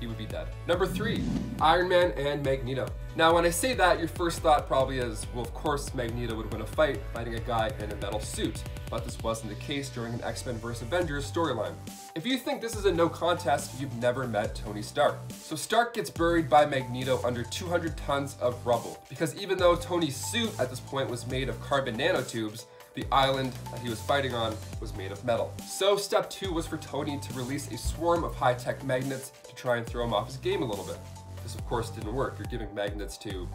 C: He would be dead. Number 3, Iron Man and Magneto. Now, when I say that, your first thought probably is, well, of course, Magneto would win a fight fighting a guy in a metal suit, but this wasn't the case during an X-Men vs. Avengers storyline. If you think this is a no contest, you've never met Tony Stark. So Stark gets buried by Magneto under 200 tons of rubble, because even though Tony's suit at this point was made of carbon nanotubes, the island that he was fighting on was made of metal. So step 2 was for Tony to release a swarm of high-tech magnets to try and throw him off his game a little bit. This of course didn't work. You're giving magnets to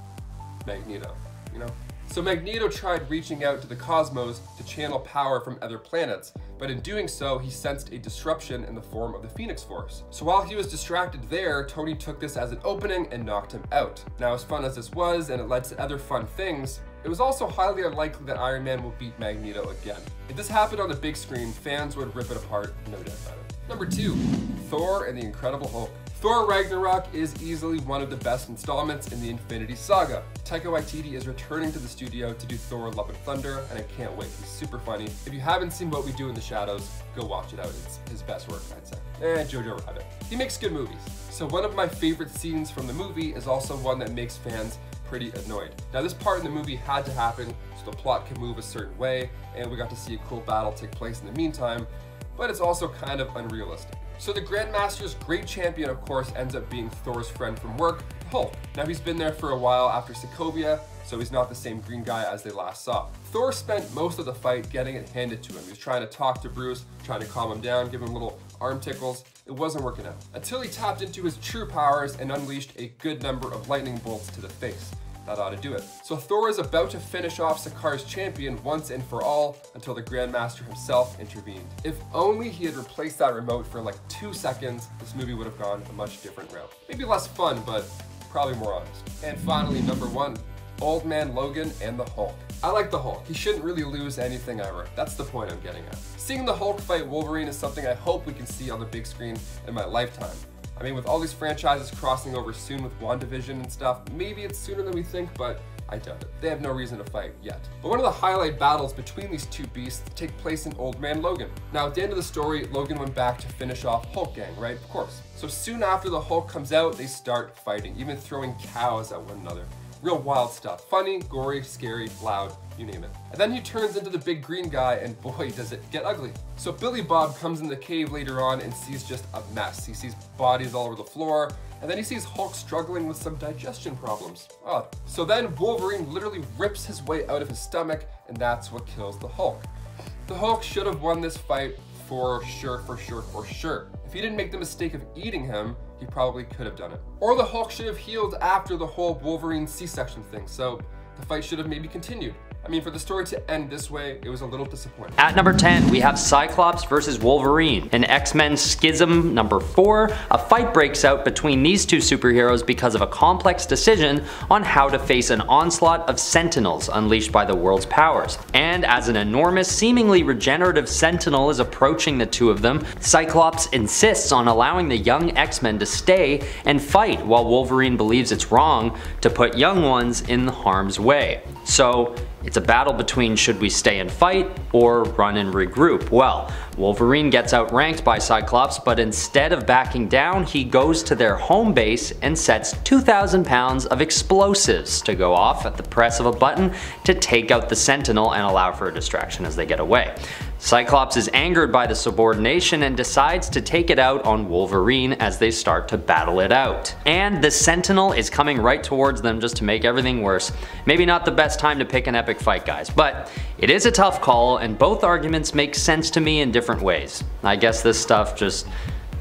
C: Magneto, you know? So Magneto tried reaching out to the cosmos to channel power from other planets, but in doing so, he sensed a disruption in the form of the Phoenix Force. So while he was distracted there, Tony took this as an opening and knocked him out. Now, as fun as this was, and it led to other fun things, it was also highly unlikely that Iron Man will beat Magneto again. If this happened on the big screen, fans would rip it apart, no doubt about it. Number 2, Thor and the Incredible Hulk. Thor Ragnarok is easily one of the best installments in the Infinity Saga. Taika Waititi is returning to the studio to do Thor Love and Thunder, and I can't wait. He's super funny. If you haven't seen What We Do in the Shadows, go watch it out. It's his best work, I'd say. And Jojo Rabbit. He makes good movies. So one of my favorite scenes from the movie is also one that makes fans pretty annoyed. Now, this part in the movie had to happen so the plot can move a certain way, and we got to see a cool battle take place in the meantime, but it's also kind of unrealistic. So the Grandmaster's great champion, of course, ends up being Thor's friend from work, Hulk. Now, he's been there for a while after Sokovia, so he's not the same green guy as they last saw. Thor spent most of the fight getting it handed to him. He was trying to talk to Bruce, trying to calm him down, give him little arm tickles, it wasn't working out. Until he tapped into his true powers and unleashed a good number of lightning bolts to the face. That ought to do it. So Thor is about to finish off Sakar's champion once and for all until the Grandmaster himself intervened. If only he had replaced that remote for like 2 seconds, this movie would have gone a much different route. Maybe less fun, but probably more honest. And finally, number 1, Old Man Logan and the Hulk. I like the Hulk. He shouldn't really lose anything ever. That's the point I'm getting at. Seeing the Hulk fight Wolverine is something I hope we can see on the big screen in my lifetime. I mean, with all these franchises crossing over soon with WandaVision and stuff, maybe it's sooner than we think, but I doubt it. They have no reason to fight yet. But one of the highlight battles between these two beasts take place in Old Man Logan. Now, at the end of the story, Logan went back to finish off Hulk Gang, right? Of course. So soon after the Hulk comes out, they start fighting, even throwing cows at one another. Real wild stuff. Funny, gory, scary, loud, you name it. And then he turns into the big green guy, and boy, does it get ugly. So Billy Bob comes in the cave later on and sees just a mess. He sees bodies all over the floor, and then he sees Hulk struggling with some digestion problems. Odd. So then Wolverine literally rips his way out of his stomach, and that's what kills the Hulk. The Hulk should have won this fight for sure. If he didn't make the mistake of eating him, he probably could have done it. Or the Hulk should have healed after the whole Wolverine C-section thing, so the fight should have maybe continued. I mean, for the story to end this way, it was a little disappointing.
E: At number 10, we have Cyclops versus Wolverine. In X-Men Schism number 4, a fight breaks out between these two superheroes because of a complex decision on how to face an onslaught of Sentinels unleashed by the world's powers. And as an enormous, seemingly regenerative Sentinel is approaching the two of them, Cyclops insists on allowing the young X-Men to stay and fight, while Wolverine believes it's wrong to put young ones in harm's way. So it's a battle between should we stay and fight or run and regroup. Well, Wolverine gets outranked by Cyclops, but instead of backing down, he goes to their home base and sets 2,000 pounds of explosives to go off at the press of a button to take out the Sentinel and allow for a distraction as they get away. Cyclops is angered by the subordination and decides to take it out on Wolverine as they start to battle it out. And the Sentinel is coming right towards them just to make everything worse. Maybe not the best time to pick an epic fight, guys, but it is a tough call and both arguments make sense to me in different ways. I guess this stuff just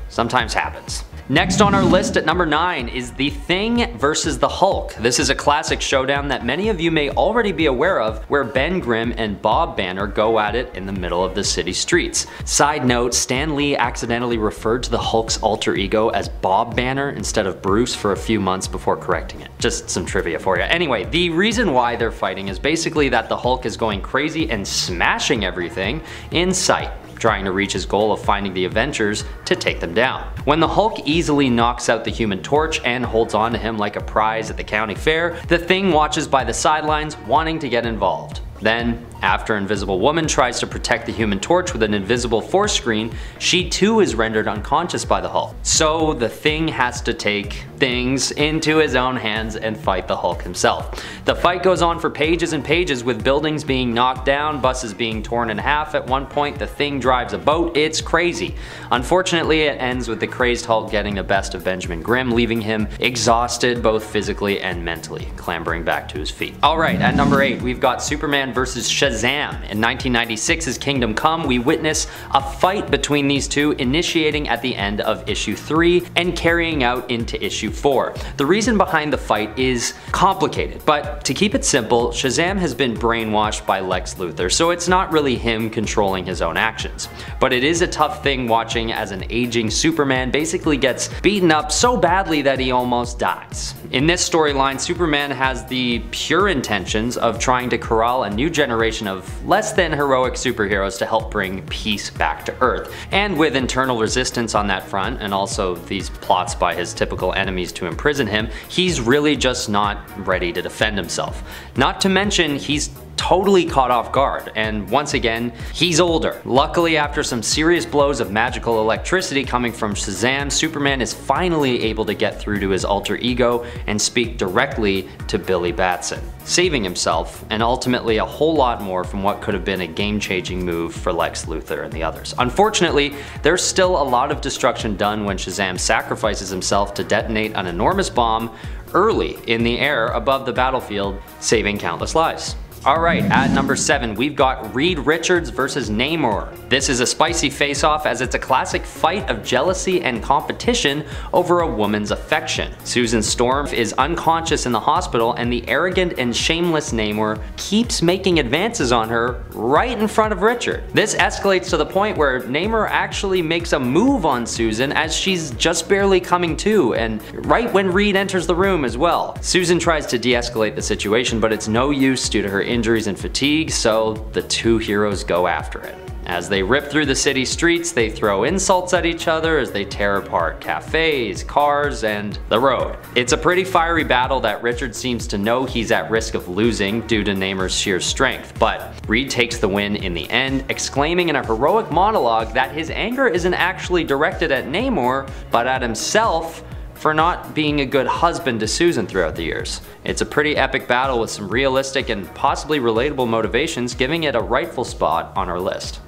E: sometimes happens. Next on our list at number 9 is The Thing versus the Hulk. This is a classic showdown that many of you may already be aware of, where Ben Grimm and Bob Banner go at it in the middle of the city streets. Side note, Stan Lee accidentally referred to the Hulk's alter ego as Bob Banner instead of Bruce for a few months before correcting it. Just some trivia for you. Anyway, the reason why they're fighting is basically that the Hulk is going crazy and smashing everything in sight, trying to reach his goal of finding the Avengers to take them down. When the Hulk easily knocks out the Human Torch and holds on to him like a prize at the county fair, the Thing watches by the sidelines wanting to get involved. Then, after Invisible Woman tries to protect the Human Torch with an invisible force screen, she too is rendered unconscious by the Hulk. So the Thing has to take things into his own hands and fight the Hulk himself. The fight goes on for pages and pages, with buildings being knocked down, buses being torn in half. At one point, the Thing drives a boat. It's crazy. Unfortunately, it ends with the crazed Hulk getting the best of Benjamin Grimm, leaving him exhausted both physically and mentally, clambering back to his feet. Alright, at number 8, we've got Superman versus Shazam. In 1996's Kingdom Come, we witness a fight between these two, initiating at the end of issue 3 and carrying out into issue 4. The reason behind the fight is complicated, but to keep it simple, Shazam has been brainwashed by Lex Luthor, so it's not really him controlling his own actions. But it is a tough thing watching as an aging Superman basically gets beaten up so badly that he almost dies. In this storyline, Superman has the pure intentions of trying to corral a new generation of less than heroic superheroes to help bring peace back to Earth. And with internal resistance on that front, and also these plots by his typical enemies to imprison him, he's really just not ready to defend himself. Not to mention, he's totally caught off guard, and once again, he's older. Luckily, after some serious blows of magical electricity coming from Shazam, Superman is finally able to get through to his alter ego and speak directly to Billy Batson, saving himself, and ultimately a whole lot more from what could have been a game-changing move for Lex Luthor and the others. Unfortunately, there's still a lot of destruction done when Shazam sacrifices himself to detonate an enormous bomb early in the air above the battlefield, saving countless lives. Alright, at number 7, we've got Reed Richards versus Namor. This is a spicy face-off as it's a classic fight of jealousy and competition over a woman's affection. Susan Storm is unconscious in the hospital, and the arrogant and shameless Namor keeps making advances on her right in front of Richard. This escalates to the point where Namor actually makes a move on Susan as she's just barely coming to, and right when Reed enters the room as well. Susan tries to de-escalate the situation, but it's no use due to her injuries and fatigue, so the two heroes go after it. As they rip through the city streets, they throw insults at each other as they tear apart cafes, cars, and the road. It's a pretty fiery battle that Richard seems to know he's at risk of losing due to Namor's sheer strength, but Reed takes the win in the end, exclaiming in a heroic monologue that his anger isn't actually directed at Namor, but at himself for not being a good husband to Susan throughout the years. It's a pretty epic battle with some realistic and possibly relatable motivations, giving it a rightful spot on our list.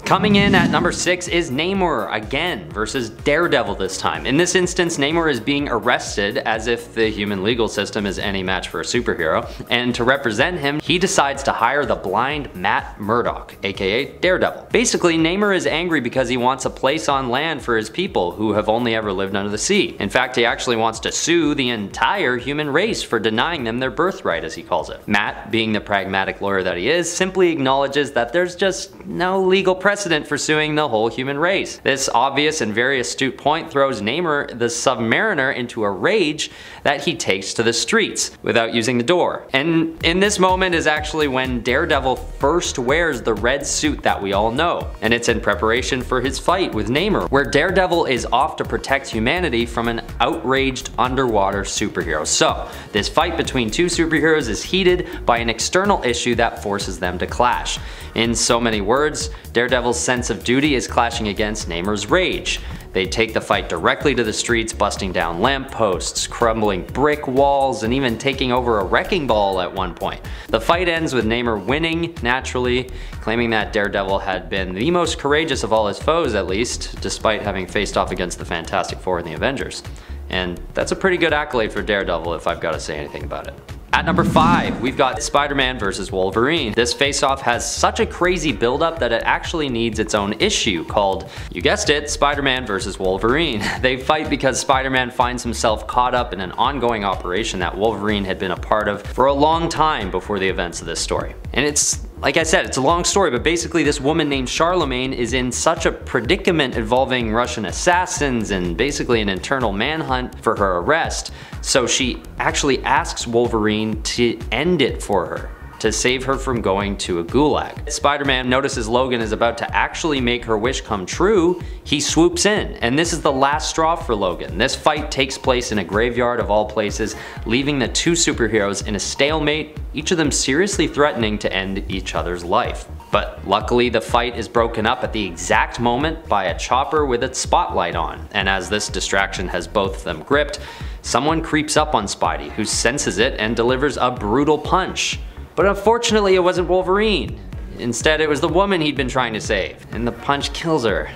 E: Coming in at number 6 is Namor again versus Daredevil this time. In this instance, Namor is being arrested as if the human legal system is any match for a superhero, and to represent him, he decides to hire the blind Matt Murdock, aka Daredevil. Basically, Namor is angry because he wants a place on land for his people who have only ever lived under the sea. In fact, he actually wants to sue the entire human race for denying them their birthright, as he calls it. Matt, being the pragmatic lawyer that he is, simply acknowledges that there's just no legal precedent for suing the whole human race. This obvious and very astute point throws Namor the Submariner into a rage that he takes to the streets without using the door. And in this moment is actually when Daredevil first wears the red suit that we all know, and it's in preparation for his fight with Namor, where Daredevil is off to protect humanity from an outraged underwater superhero. So this fight between two superheroes is heated by an external issue that forces them to clash. In so many words, Daredevil's sense of duty is clashing against Namor's rage. They take the fight directly to the streets, busting down lampposts, crumbling brick walls, and even taking over a wrecking ball at one point. The fight ends with Namor winning, naturally, claiming that Daredevil had been the most courageous of all his foes, at least, despite having faced off against the Fantastic Four and the Avengers. And that's a pretty good accolade for Daredevil if I've got to say anything about it. At number 5, we've got Spider-Man versus Wolverine. This face-off has such a crazy build-up that it actually needs its own issue called, you guessed it, Spider-Man versus Wolverine. They fight because Spider-Man finds himself caught up in an ongoing operation that Wolverine had been a part of for a long time before the events of this story. And it's, like I said, it's a long story, but basically this woman named Charlemagne is in such a predicament involving Russian assassins and basically an internal manhunt for her arrest, so she actually asks Wolverine to end it for her, to save her from going to a gulag. Spider-Man notices Logan is about to actually make her wish come true. He swoops in, and this is the last straw for Logan. This fight takes place in a graveyard of all places, leaving the two superheroes in a stalemate, each of them seriously threatening to end each other's life. But luckily the fight is broken up at the exact moment by a chopper with its spotlight on, and as this distraction has both of them gripped, someone creeps up on Spidey, who senses it and delivers a brutal punch. But unfortunately it wasn't Wolverine. Instead it was the woman he'd been trying to save, and the punch kills her.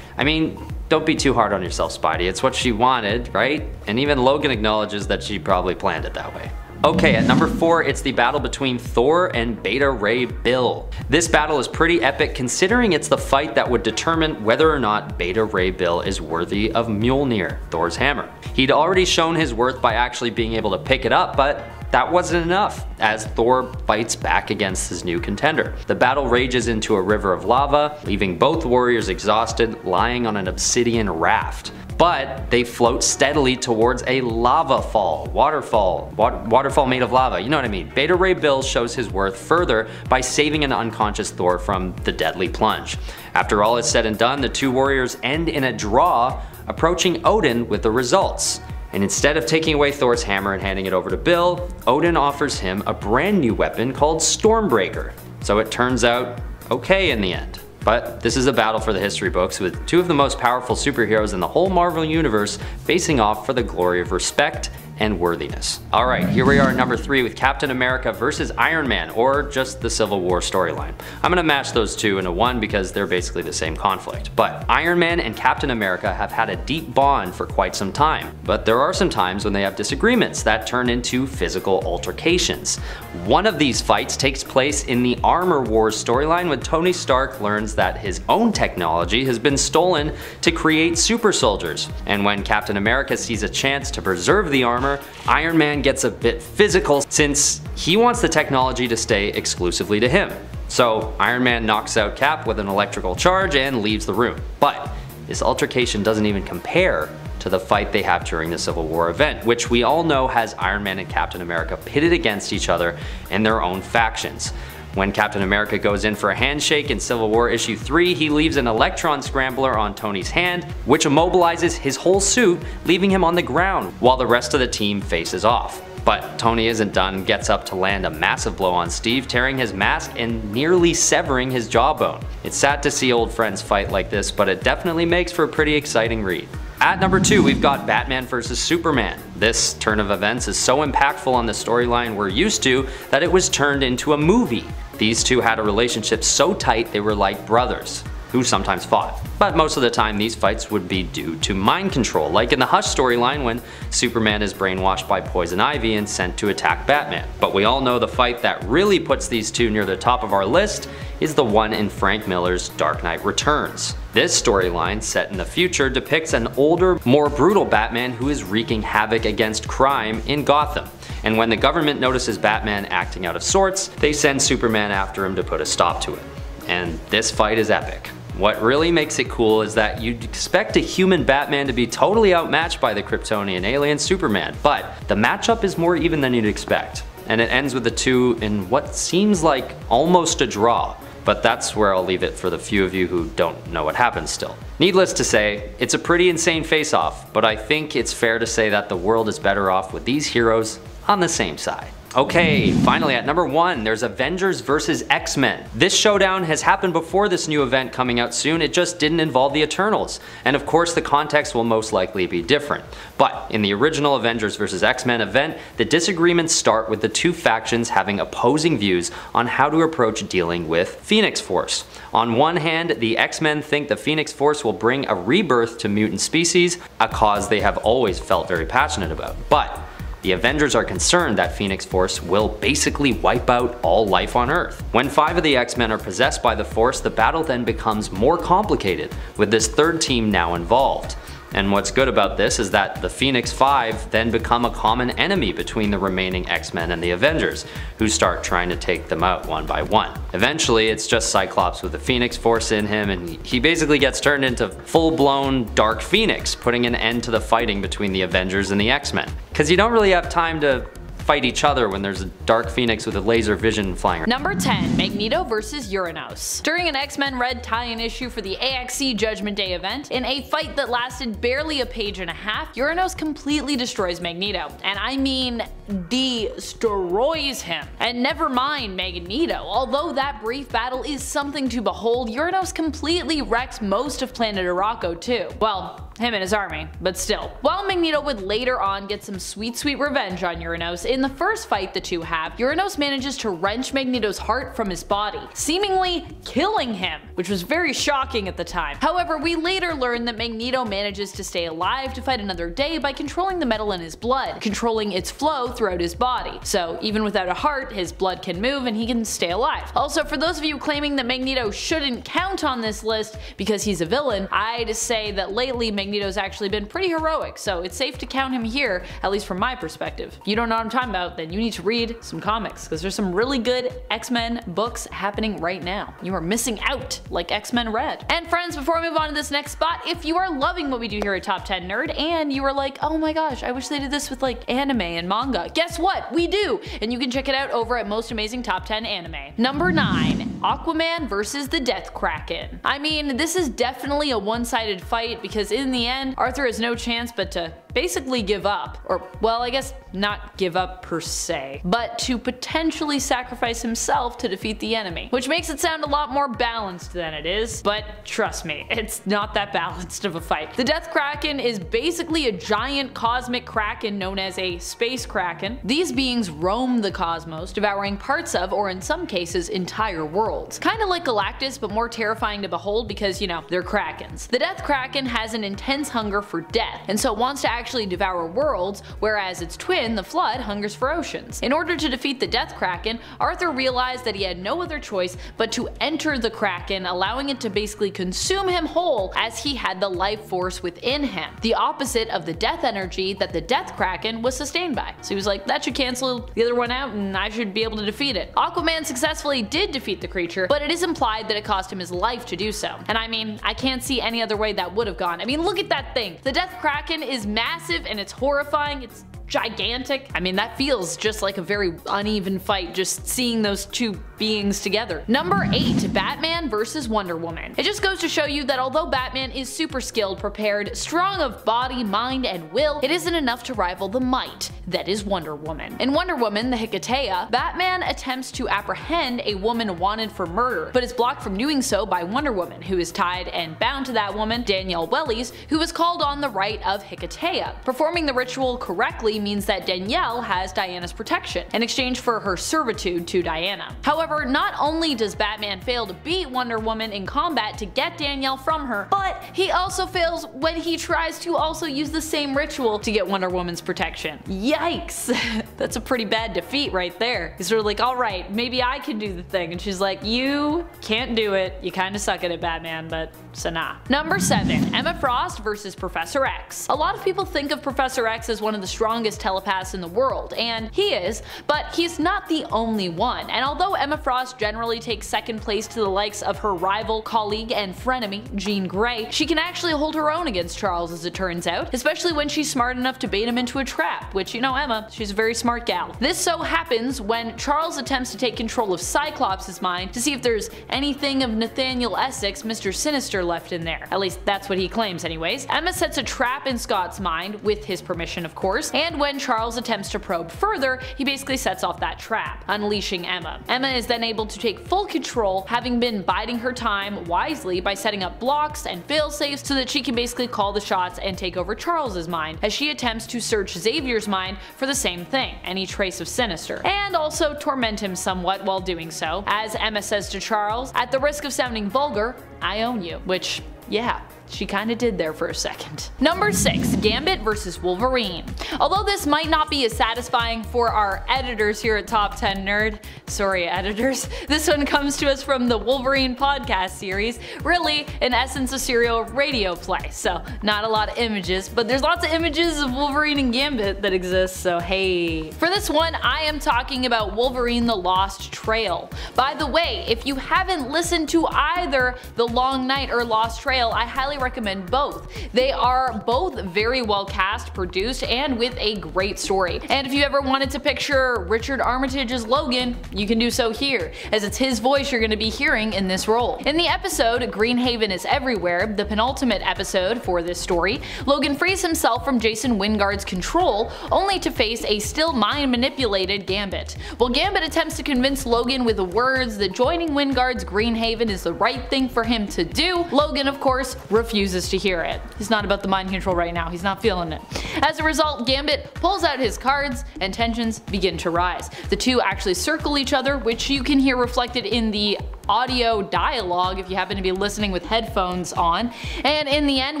E: I mean, don't be too hard on yourself, Spidey, it's what she wanted, right? And even Logan acknowledges that she probably planned it that way. Okay, at number 4, it's the battle between Thor and Beta Ray Bill. This battle is pretty epic considering it's the fight that would determine whether or not Beta Ray Bill is worthy of Mjolnir, Thor's hammer. He'd already shown his worth by actually being able to pick it up, but that wasn't enough, as Thor fights back against his new contender. The battle rages into a river of lava, leaving both warriors exhausted, lying on an obsidian raft. But they float steadily towards a lava fall, waterfall made of lava, you know what I mean. Beta Ray Bill shows his worth further by saving an unconscious Thor from the deadly plunge. After all is said and done, the two warriors end in a draw, approaching Odin with the results. And instead of taking away Thor's hammer and handing it over to Bill, Odin offers him a brand new weapon called Stormbreaker. So it turns out okay in the end. But this is a battle for the history books, with two of the most powerful superheroes in the whole Marvel universe facing off for the glory of respect and worthiness. Alright, here we are at number 3 with Captain America versus Iron Man, or just the Civil War storyline. I'm gonna match those two into one because they're basically the same conflict. But Iron Man and Captain America have had a deep bond for quite some time, but there are some times when they have disagreements that turn into physical altercations. One of these fights takes place in the Armor Wars storyline when Tony Stark learns that his own technology has been stolen to create super soldiers, and when Captain America sees a chance to preserve the armor, Iron Man gets a bit physical since he wants the technology to stay exclusively to him. So Iron Man knocks out Cap with an electrical charge and leaves the room. But this altercation doesn't even compare to the fight they have during the Civil War event, which we all know has Iron Man and Captain America pitted against each other in their own factions. When Captain America goes in for a handshake in Civil War issue 3, he leaves an electron scrambler on Tony's hand, which immobilizes his whole suit, leaving him on the ground while the rest of the team faces off. But Tony isn't done, gets up to land a massive blow on Steve, tearing his mask and nearly severing his jawbone. It's sad to see old friends fight like this, but it definitely makes for a pretty exciting read. At number 2, we've got Batman vs Superman. This turn of events is so impactful on the storyline we're used to that it was turned into a movie. These two had a relationship so tight they were like brothers, who sometimes fought. But most of the time these fights would be due to mind control, like in the Hush storyline when Superman is brainwashed by Poison Ivy and sent to attack Batman. But we all know the fight that really puts these two near the top of our list is the one in Frank Miller's Dark Knight Returns. This storyline, set in the future, depicts an older, more brutal Batman who is wreaking havoc against crime in Gotham. And when the government notices Batman acting out of sorts, they send Superman after him to put a stop to it. And this fight is epic. What really makes it cool is that you'd expect a human Batman to be totally outmatched by the Kryptonian alien Superman, but the matchup is more even than you'd expect. And it ends with the two in what seems like almost a draw. But that's where I'll leave it for the few of you who don't know what happens still. Needless to say, it's a pretty insane face-off, but I think it's fair to say that the world is better off with these heroes on the same side. Okay, finally at number 1, there's Avengers vs X-Men. This showdown has happened before this new event coming out soon, it just didn't involve the Eternals. And of course the context will most likely be different. But in the original Avengers vs X-Men event, the disagreements start with the two factions having opposing views on how to approach dealing with Phoenix Force. On one hand, the X-Men think the Phoenix Force will bring a rebirth to mutant species, a cause they have always felt very passionate about. But the Avengers are concerned that Phoenix Force will basically wipe out all life on Earth. When 5 of the X-Men are possessed by the Force, the battle then becomes more complicated, with this third team now involved. And what's good about this is that the Phoenix 5 then become a common enemy between the remaining X-Men and the Avengers, who start trying to take them out one by one. Eventually, it's just Cyclops with the Phoenix Force in him, and he basically gets turned into full-blown Dark Phoenix, putting an end to the fighting between the Avengers and the X-Men. Because you don't really have time to fight each other when there's a Dark Phoenix with a laser vision flying around.
A: Number 10, Magneto vs Uranus. During an X-Men Red tie-in issue for the AXE Judgment Day event, in a fight that lasted barely a page and a half, Uranus completely destroys Magneto. And I mean destroys him. And never mind Magneto, although that brief battle is something to behold, Uranus completely wrecks most of planet Arakko too. Well, him and his army, but still. While Magneto would later on get some sweet revenge on Uranus, in the first fight the two have, Uranus manages to wrench Magneto's heart from his body, seemingly killing him, which was very shocking at the time. However, we later learn that Magneto manages to stay alive to fight another day by controlling the metal in his blood, controlling its flow throughout his body. So even without a heart, his blood can move and he can stay alive. Also, for those of you claiming that Magneto shouldn't count on this list because he's a villain, I'd say that lately Magneto's actually been pretty heroic, so it's safe to count him here, at least from my perspective. If you don't know what I'm talking about, then you need to read some comics, because there's some really good X-Men books happening right now. You are missing out, like X-Men Red. And friends, before we move on to this next spot, if you are loving what we do here at Top 10 Nerd, and you are like, oh my gosh, I wish they did this with like anime and manga, guess what? We do! And you can check it out over at Most Amazing Top 10 Anime. Number 9, Aquaman vs the Death Kraken. I mean, this is definitely a one-sided fight, because in the end, Arthur has no chance but to basically give up. Or, well, I guess not give up per se, but to potentially sacrifice himself to defeat the enemy. Which makes it sound a lot more balanced than it is, but trust me, it's not that balanced of a fight. The Death Kraken is basically a giant cosmic kraken known as a space kraken. These beings roam the cosmos, devouring parts of, or in some cases, entire worlds. Kinda like Galactus, but more terrifying to behold because, you know, they're krakens. The Death Kraken has an intense hunger for death, and so it wants to actually devour worlds, whereas its twin, the Flood, hungers for oceans. In order to defeat the Death Kraken, Arthur realized that he had no other choice but to enter the Kraken, allowing it to basically consume him whole as he had the life force within him, the opposite of the death energy that the Death Kraken was sustained by. So he was like, that should cancel the other one out and I should be able to defeat it. Aquaman successfully did defeat the creature, but it is implied that it cost him his life to do so. And I mean, I can't see any other way that would have gone. I mean, look at that thing. The Death Kraken is massive and it's horrifying. It's gigantic. I mean, that feels just like a very uneven fight, just seeing those two beings together. Number 8, Batman versus Wonder Woman. It just goes to show you that although Batman is super skilled, prepared, strong of body, mind, and will, it isn't enough to rival the might that is Wonder Woman. In Wonder Woman, the Hecate, Batman attempts to apprehend a woman wanted for murder, but is blocked from doing so by Wonder Woman, who is tied and bound to that woman, Danielle Wellies, who is called on the right of Hecate. Performing the ritual correctly means that Danielle has Diana's protection in exchange for her servitude to Diana. However, not only does Batman fail to beat Wonder Woman in combat to get Danielle from her, but he also fails when he tries to also use the same ritual to get Wonder Woman's protection. Yikes! That's a pretty bad defeat right there. He's sort of like, alright, maybe I can do the thing, and she's like, you can't do it. You kinda suck at it, Batman, but so nah. Number 7, Emma Frost versus Professor X. A lot of people think of Professor X as one of the strongest telepaths in the world, and he is, but he's not the only one. And although Emma Frost generally takes second place to the likes of her rival, colleague, and frenemy, Jean Grey, she can actually hold her own against Charles as it turns out, especially when she's smart enough to bait him into a trap, which, you know, Emma, she's a very smart gal. This so happens when Charles attempts to take control of Cyclops' mind to see if there's anything of Nathaniel Essex, Mr. Sinister, left in there. At least that's what he claims anyways. Emma sets a trap in Scott's mind, with his permission of course, and when Charles attempts to probe further, he basically sets off that trap, unleashing Emma. Emma is then able to take full control, having been biding her time wisely by setting up blocks and failsafes so that she can basically call the shots and take over Charles's mind, as she attempts to search Xavier's mind for the same thing, any trace of Sinister, and also torment him somewhat while doing so, as Emma says to Charles, at the risk of sounding vulgar, I own you, which, yeah, she kinda did there for a second. Number 6, Gambit versus Wolverine. Although this might not be as satisfying for our editors here at Top 10 Nerd, sorry editors, this one comes to us from the Wolverine podcast series, really in essence a serial radio play, so not a lot of images, but there's lots of images of Wolverine and Gambit that exist, so hey. For this one, I am talking about Wolverine the Lost Trail. By the way, if you haven't listened to either The Long Night or Lost Trail, I highly recommend both. They are both very well cast, produced, and with a great story. And if you ever wanted to picture Richard Armitage as Logan, you can do so here, as it's his voice you're going to be hearing in this role. In the episode Greenhaven is Everywhere, the penultimate episode for this story, Logan frees himself from Jason Wyngarde's control, only to face a still mind-manipulated Gambit. While Gambit attempts to convince Logan with the words that joining Wyngarde's Greenhaven is the right thing for him to do, Logan, of course, refuses to hear it. He's not about the mind control right now, he's not feeling it. As a result, Gambit pulls out his cards and tensions begin to rise. The two actually circle each other, which you can hear reflected in the audio dialogue if you happen to be listening with headphones on. And in the end,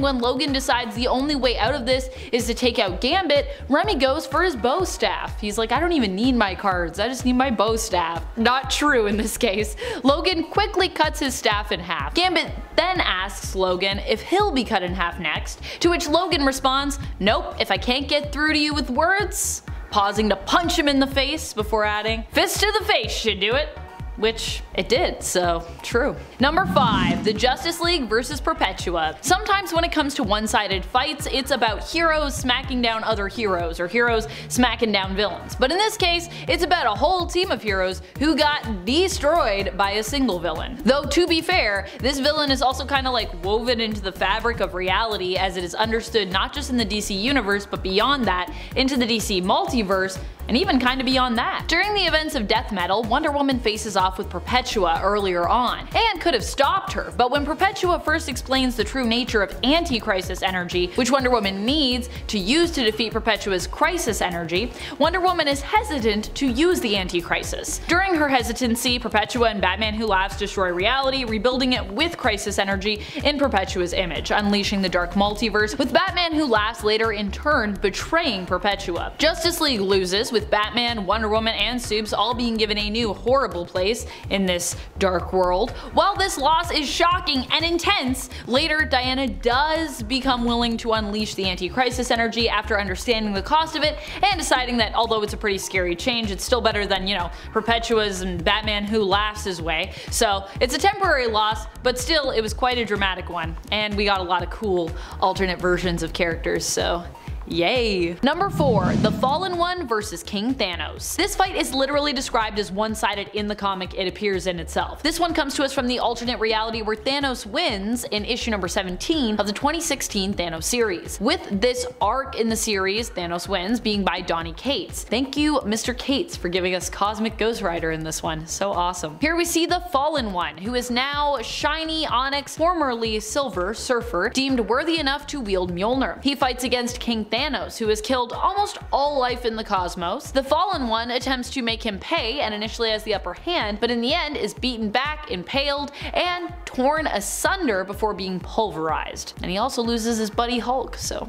A: when Logan decides the only way out of this is to take out Gambit, Remy goes for his bow staff. He's like, I don't even need my cards, I just need my bow staff. Not true in this case. Logan quickly cuts his staff in half. Gambit then asks Logan if he'll be cut in half next, to which Logan responds, nope, if I can't get through to you with words, pausing to punch him in the face before adding, fist to the face should do it. which it did, so true. Number 5, the Justice League versus Perpetua. Sometimes when it comes to one-sided fights, it's about heroes smacking down other heroes, or heroes smacking down villains. But in this case, it's about a whole team of heroes who got destroyed by a single villain. Though to be fair, this villain is also kind of like woven into the fabric of reality, as it is understood not just in the DC universe, but beyond that, into the DC multiverse, and even kinda beyond that. During the events of Death Metal, Wonder Woman faces off with Perpetua earlier on, and could have stopped her, but when Perpetua first explains the true nature of anti-crisis energy, which Wonder Woman needs to use to defeat Perpetua's crisis energy, Wonder Woman is hesitant to use the anti-crisis. During her hesitancy, Perpetua and Batman Who Laughs destroy reality, rebuilding it with crisis energy in Perpetua's image, unleashing the dark multiverse, with Batman Who Laughs later in turn betraying Perpetua. Justice League loses, with Batman, Wonder Woman, and Supes all being given a new horrible place in this dark world. While this loss is shocking and intense, later Diana does become willing to unleash the anti-crisis energy after understanding the cost of it and deciding that although it's a pretty scary change, it's still better than, you know, Perpetua's and Batman Who Laughs' way. So it's a temporary loss, but still it was quite a dramatic one, and we got a lot of cool alternate versions of characters, so yay! Number 4, the Fallen One versus King Thanos. This fight is literally described as one-sided in the comic it appears in itself. This one comes to us from the alternate reality where Thanos wins in issue number 17 of the 2016 Thanos series. With this arc in the series, Thanos wins being by Donny Cates. Thank you, Mr. Cates, for giving us Cosmic Ghost Rider in this one. So awesome. Here we see the Fallen One, who is now shiny Onyx, formerly Silver Surfer, deemed worthy enough to wield Mjolnir. He fights against King Thanos, who has killed almost all life in the cosmos. The Fallen One attempts to make him pay and initially has the upper hand, but in the end is beaten back, impaled, and torn asunder before being pulverized. And he also loses his buddy Hulk, so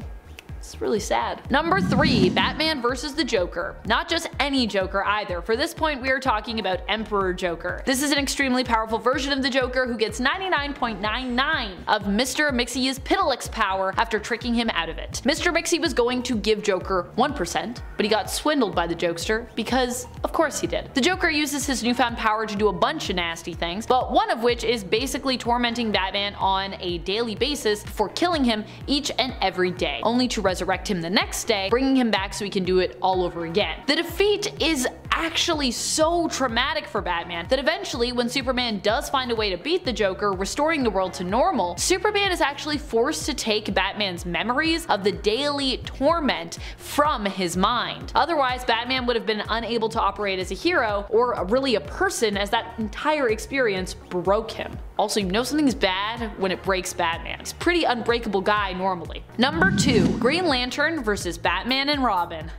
A: it's really sad. Number 3, Batman versus the Joker. Not just any Joker either. For this point we are talking about Emperor Joker. This is an extremely powerful version of the Joker who gets 99.99 of Mr. Mixie's Piddlix power after tricking him out of it. Mr. Mixie was going to give Joker 1%, but he got swindled by the jokester because of course he did. The Joker uses his newfound power to do a bunch of nasty things, but one of which is basically tormenting Batman on a daily basis before killing him each and every day, only to resurrect him the next day, bringing him back so he can do it all over again. The defeat is actually so traumatic for Batman that eventually, when Superman does find a way to beat the Joker, restoring the world to normal, Superman is actually forced to take Batman's memories of the daily torment from his mind. Otherwise, Batman would have been unable to operate as a hero, or really a person, as that entire experience broke him. Also, you know something's bad when it breaks Batman. He's a pretty unbreakable guy normally. Number 2, Green Lantern versus Batman and Robin.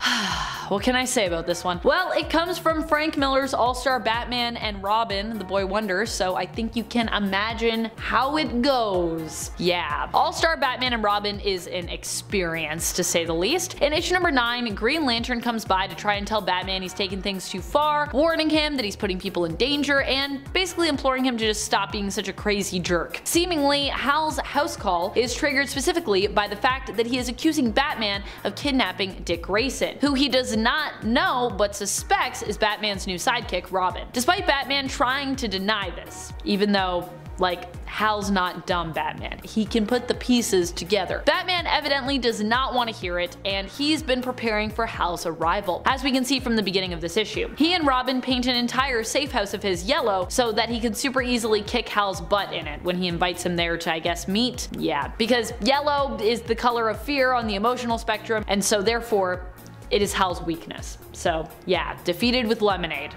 A: What can I say about this one? Well, it comes from Frank Miller's All-Star Batman and Robin, The Boy Wonder, so I think you can imagine how it goes. Yeah. All-Star Batman and Robin is an experience, to say the least. In issue number 9, Green Lantern comes by to try and tell Batman he's taken things too far, warning him that he's putting people in danger, and basically imploring him to just stop being such a crazy jerk. Seemingly, Hal's house call is triggered specifically by the fact that he is accusing Batman of kidnapping Dick Grayson, who he does not know but suspects is Batman's new sidekick, Robin. Despite Batman trying to deny this, even though, like, Hal's not dumb Batman. He can put the pieces together. Batman evidently does not want to hear it, and he's been preparing for Hal's arrival, as we can see from the beginning of this issue. He and Robin paint an entire safe house of his yellow so that he could super easily kick Hal's butt in it when he invites him there to, I guess, meet. Yeah, because yellow is the color of fear on the emotional spectrum, and so therefore it is Hal's weakness. So yeah, defeated with lemonade.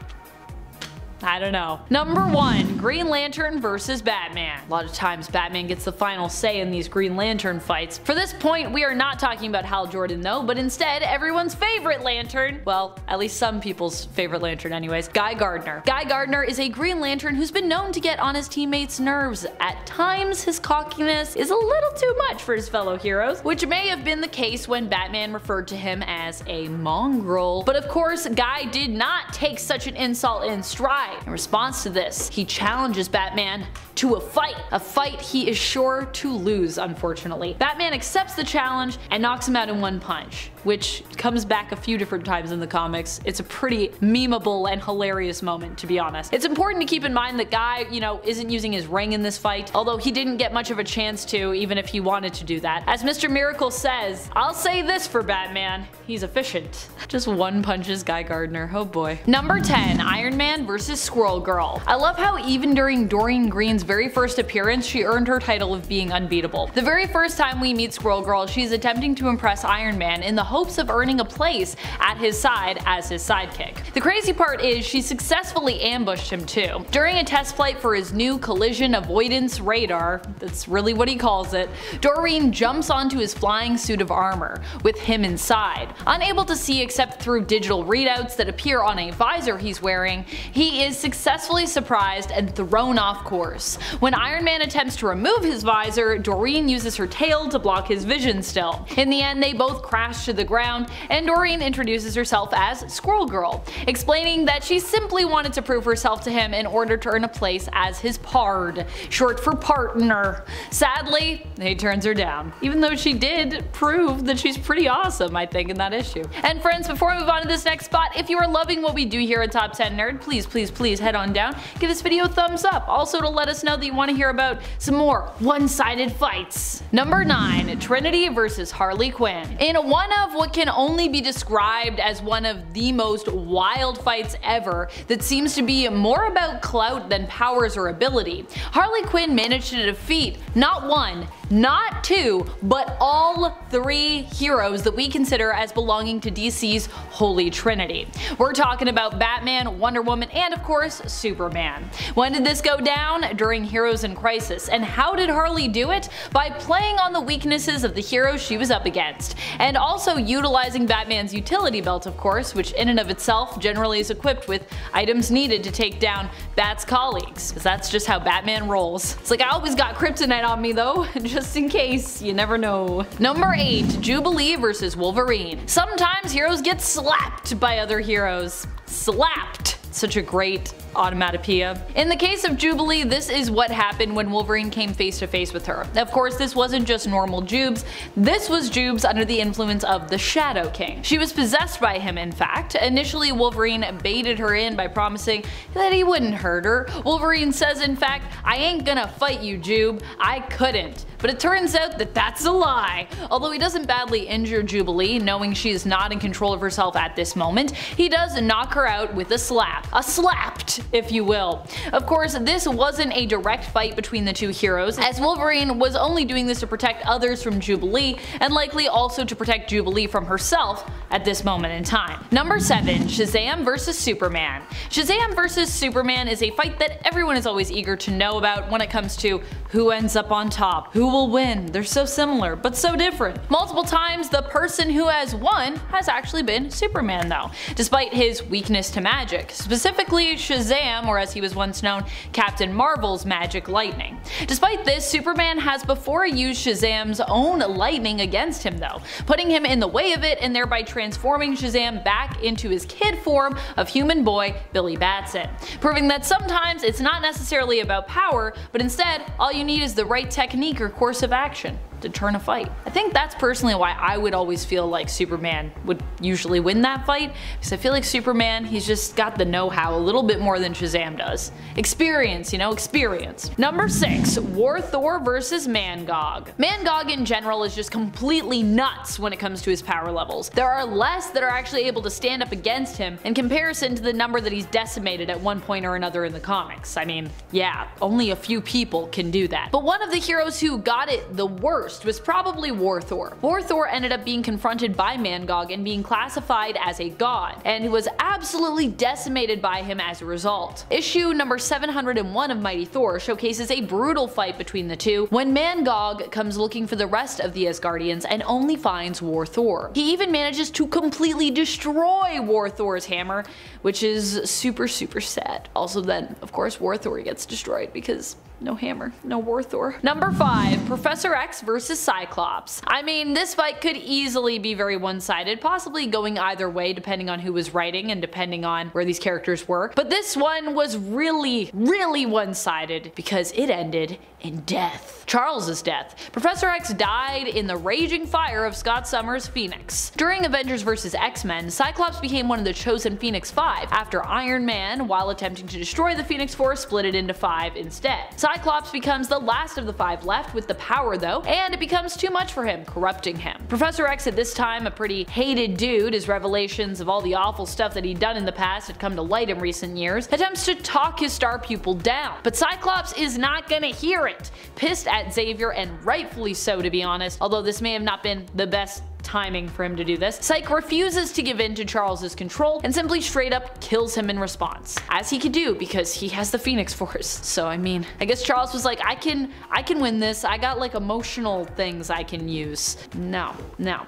A: I don't know. Number 1, Green Lantern versus Batman. A lot of times Batman gets the final say in these Green Lantern fights. For this point, we are not talking about Hal Jordan though, but instead everyone's favorite Lantern. Well, at least some people's favorite Lantern anyways. Guy Gardner. Guy Gardner is a Green Lantern who's been known to get on his teammates' nerves. At times, his cockiness is a little too much for his fellow heroes, which may have been the case when Batman referred to him as a mongrel. But of course, Guy did not take such an insult in stride. In response to this, he challenges Batman to a fight he is sure to lose, unfortunately. Batman accepts the challenge and knocks him out in one punch, which comes back a few different times in the comics. It's a pretty memeable and hilarious moment, to be honest. It's important to keep in mind that Guy, isn't using his ring in this fight, although he didn't get much of a chance to, even if he wanted to do that. As Mr. Miracle says, "I'll say this for Batman, he's efficient." Just one punches Guy Gardner, oh boy. Number 10, Iron Man vs. Squirrel Girl. I love how even during Doreen Green's very first appearance, she earned her title of being unbeatable. The very first time we meet Squirrel Girl, she's attempting to impress Iron Man in the hopes of earning a place at his side as his sidekick. The crazy part is she successfully ambushed him too. During a test flight for his new collision avoidance radar, that's really what he calls it, Doreen jumps onto his flying suit of armor, with him inside. Unable to see except through digital readouts that appear on a visor he's wearing, he is successfully surprised and thrown off course. When Iron Man attempts to remove his visor, Doreen uses her tail to block his vision still. In the end, they both crash to the ground, and Doreen introduces herself as Squirrel Girl, explaining that she simply wanted to prove herself to him in order to earn a place as his pard, short for partner. Sadly, he turns her down, even though she did prove that she's pretty awesome, I think, in that issue. And friends, before we move on to this next spot, if you are loving what we do here at Top 10 Nerd, please head on down, give this video a thumbs up, also to let us know that you want to hear about some more one-sided fights. Number 9, Trinity vs. Harley Quinn. In one of what can only be described as one of the most wild fights ever that seems to be more about clout than powers or ability, Harley Quinn managed to defeat not one, not two, but all three heroes that we consider as belonging to DC's Holy Trinity. We're talking about Batman, Wonder Woman, and of course, Superman. When did this go down? During Heroes in Crisis. And how did Harley do it? By playing on the weaknesses of the heroes she was up against, and also utilizing Batman's utility belt, of course, which in and of itself generally is equipped with items needed to take down Bat's colleagues, because that's just how Batman rolls. It's like, I always got kryptonite on me though, just in case, you never know. Number 8, Jubilee vs. Wolverine. Sometimes heroes get slapped by other heroes. Slapped. Such a great onomatopoeia. In the case of Jubilee, this is what happened when Wolverine came face to face with her. Of course, this wasn't just normal Jubes, this was Jubes under the influence of the Shadow King. She was possessed by him, in fact. Initially, Wolverine baited her in by promising that he wouldn't hurt her. Wolverine says, in fact, "I ain't gonna fight you, Jube. I couldn't." But it turns out that that's a lie. Although he doesn't badly injure Jubilee, knowing she is not in control of herself at this moment, he does knock her out with a slap. A slapped, if you will. Of course, this wasn't a direct fight between the two heroes, as Wolverine was only doing this to protect others from Jubilee, and likely also to protect Jubilee from herself at this moment in time. Number 7, Shazam vs. Superman. Shazam vs. Superman is a fight that everyone is always eager to know about when it comes to who ends up on top, who will win. They're so similar, but so different. Multiple times, the person who has won has actually been Superman though, despite his weakness to magic, specifically Shazam, or as he was once known, Captain Marvel's magic lightning. Despite this, Superman has before used Shazam's own lightning against him though, putting him in the way of it and thereby transforming Shazam back into his kid form of human boy Billy Batson, proving that sometimes it's not necessarily about power, but instead all you need is the right technique or course of action to turn a fight. I think that's personally why I would always feel like Superman would usually win that fight, because I feel like Superman, he's just got the know-how a little bit more than Shazam does. Experience, experience. Number 6, War Thor vs. Mangog. Mangog in general is just completely nuts when it comes to his power levels. There are less that are actually able to stand up against him in comparison to the number that he's decimated at one point or another in the comics. I mean, yeah, only a few people can do that. But one of the heroes who got it the worst was probably War Thor. War Thor ended up being confronted by Mangog and being classified as a god, and was absolutely decimated by him as a result. Issue number 701 of Mighty Thor showcases a brutal fight between the two when Mangog comes looking for the rest of the Asgardians and only finds War Thor. He even manages to completely destroy War Thor's hammer, which is super sad. Also then, of course, War Thor gets destroyed because no hammer, no War Thor. Number 5, Professor X vs. versus Cyclops. I mean, this fight could easily be very one-sided, possibly going either way depending on who was writing and depending on where these characters were. But this one was really one-sided because it ended in death. Charles's death. Professor X died in the raging fire of Scott Summers' Phoenix. During Avengers vs. X-Men, Cyclops became one of the chosen Phoenix Five after Iron Man, while attempting to destroy the Phoenix Force, split it into 5 instead. Cyclops becomes the last of the 5 left with the power though, and it becomes too much for him, corrupting him. Professor X, at this time a pretty hated dude, his revelations of all the awful stuff that he'd done in the past had come to light in recent years, attempts to talk his star pupil down. But Cyclops is not gonna hear it. Pissed at Xavier, and rightfully so to be honest, although this may have not been the best timing for him to do this, Psyche refuses to give in to Charles's control and simply straight up kills him in response. As he could do because he has the Phoenix Force. So I mean, I guess Charles was like, I can win this, I got like emotional things I can use. No,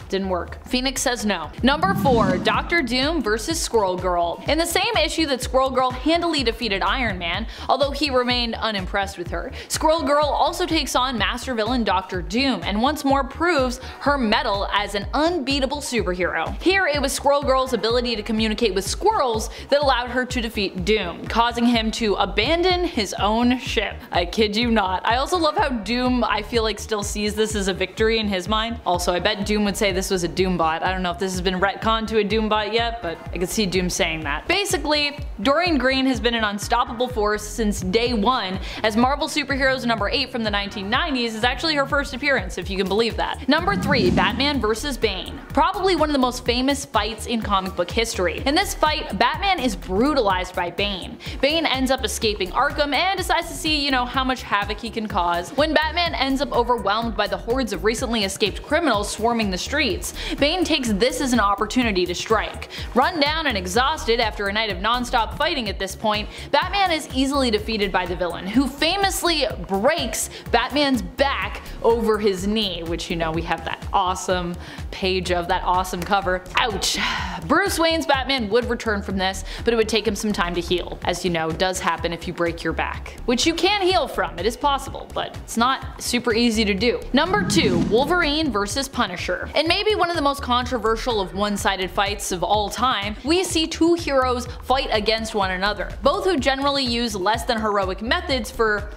A: didn't work. Phoenix says no. Number 4, Dr. Doom versus Squirrel Girl. In the same issue that Squirrel Girl handily defeated Iron Man, although he remained unimpressed with her, Squirrel Girl also takes on master villain Dr. Doom and once more proves her mettle as an unbeatable superhero. Here it was Squirrel Girl's ability to communicate with squirrels that allowed her to defeat Doom, causing him to abandon his own ship. I kid you not. I also love how Doom, I feel like, still sees this as a victory in his mind. Also, I bet Doom would say this was a Doombot. I don't know if this has been retconned to a Doombot yet, but I could see Doom saying that. Basically, Dorian Green has been an unstoppable force since day one, as Marvel Superheroes number 8 from the 1990s is actually her first appearance, if you can believe that. Number 3, Batman vs. Bane. Probably one of the most famous fights in comic book history. In this fight, Batman is brutalized by Bane. Bane ends up escaping Arkham and decides to see, how much havoc he can cause. When Batman ends up overwhelmed by the hordes of recently escaped criminals swarming the streets, Bane takes this as an opportunity to strike. Run down and exhausted after a night of non-stop fighting at this point, Batman is easily defeated by the villain, who famously breaks Batman's back over his knee, which we have that awesome page of that awesome cover. Ouch. Bruce Wayne's Batman would return from this, but it would take him some time to heal. As you know, does happen if you break your back. Which you can heal from, it is possible, but it's not super easy to do. Number 2, Wolverine vs. Punisher. And maybe one of the most controversial of one-sided fights of all time, we see two heroes fight against one another, both who generally use less than heroic methods for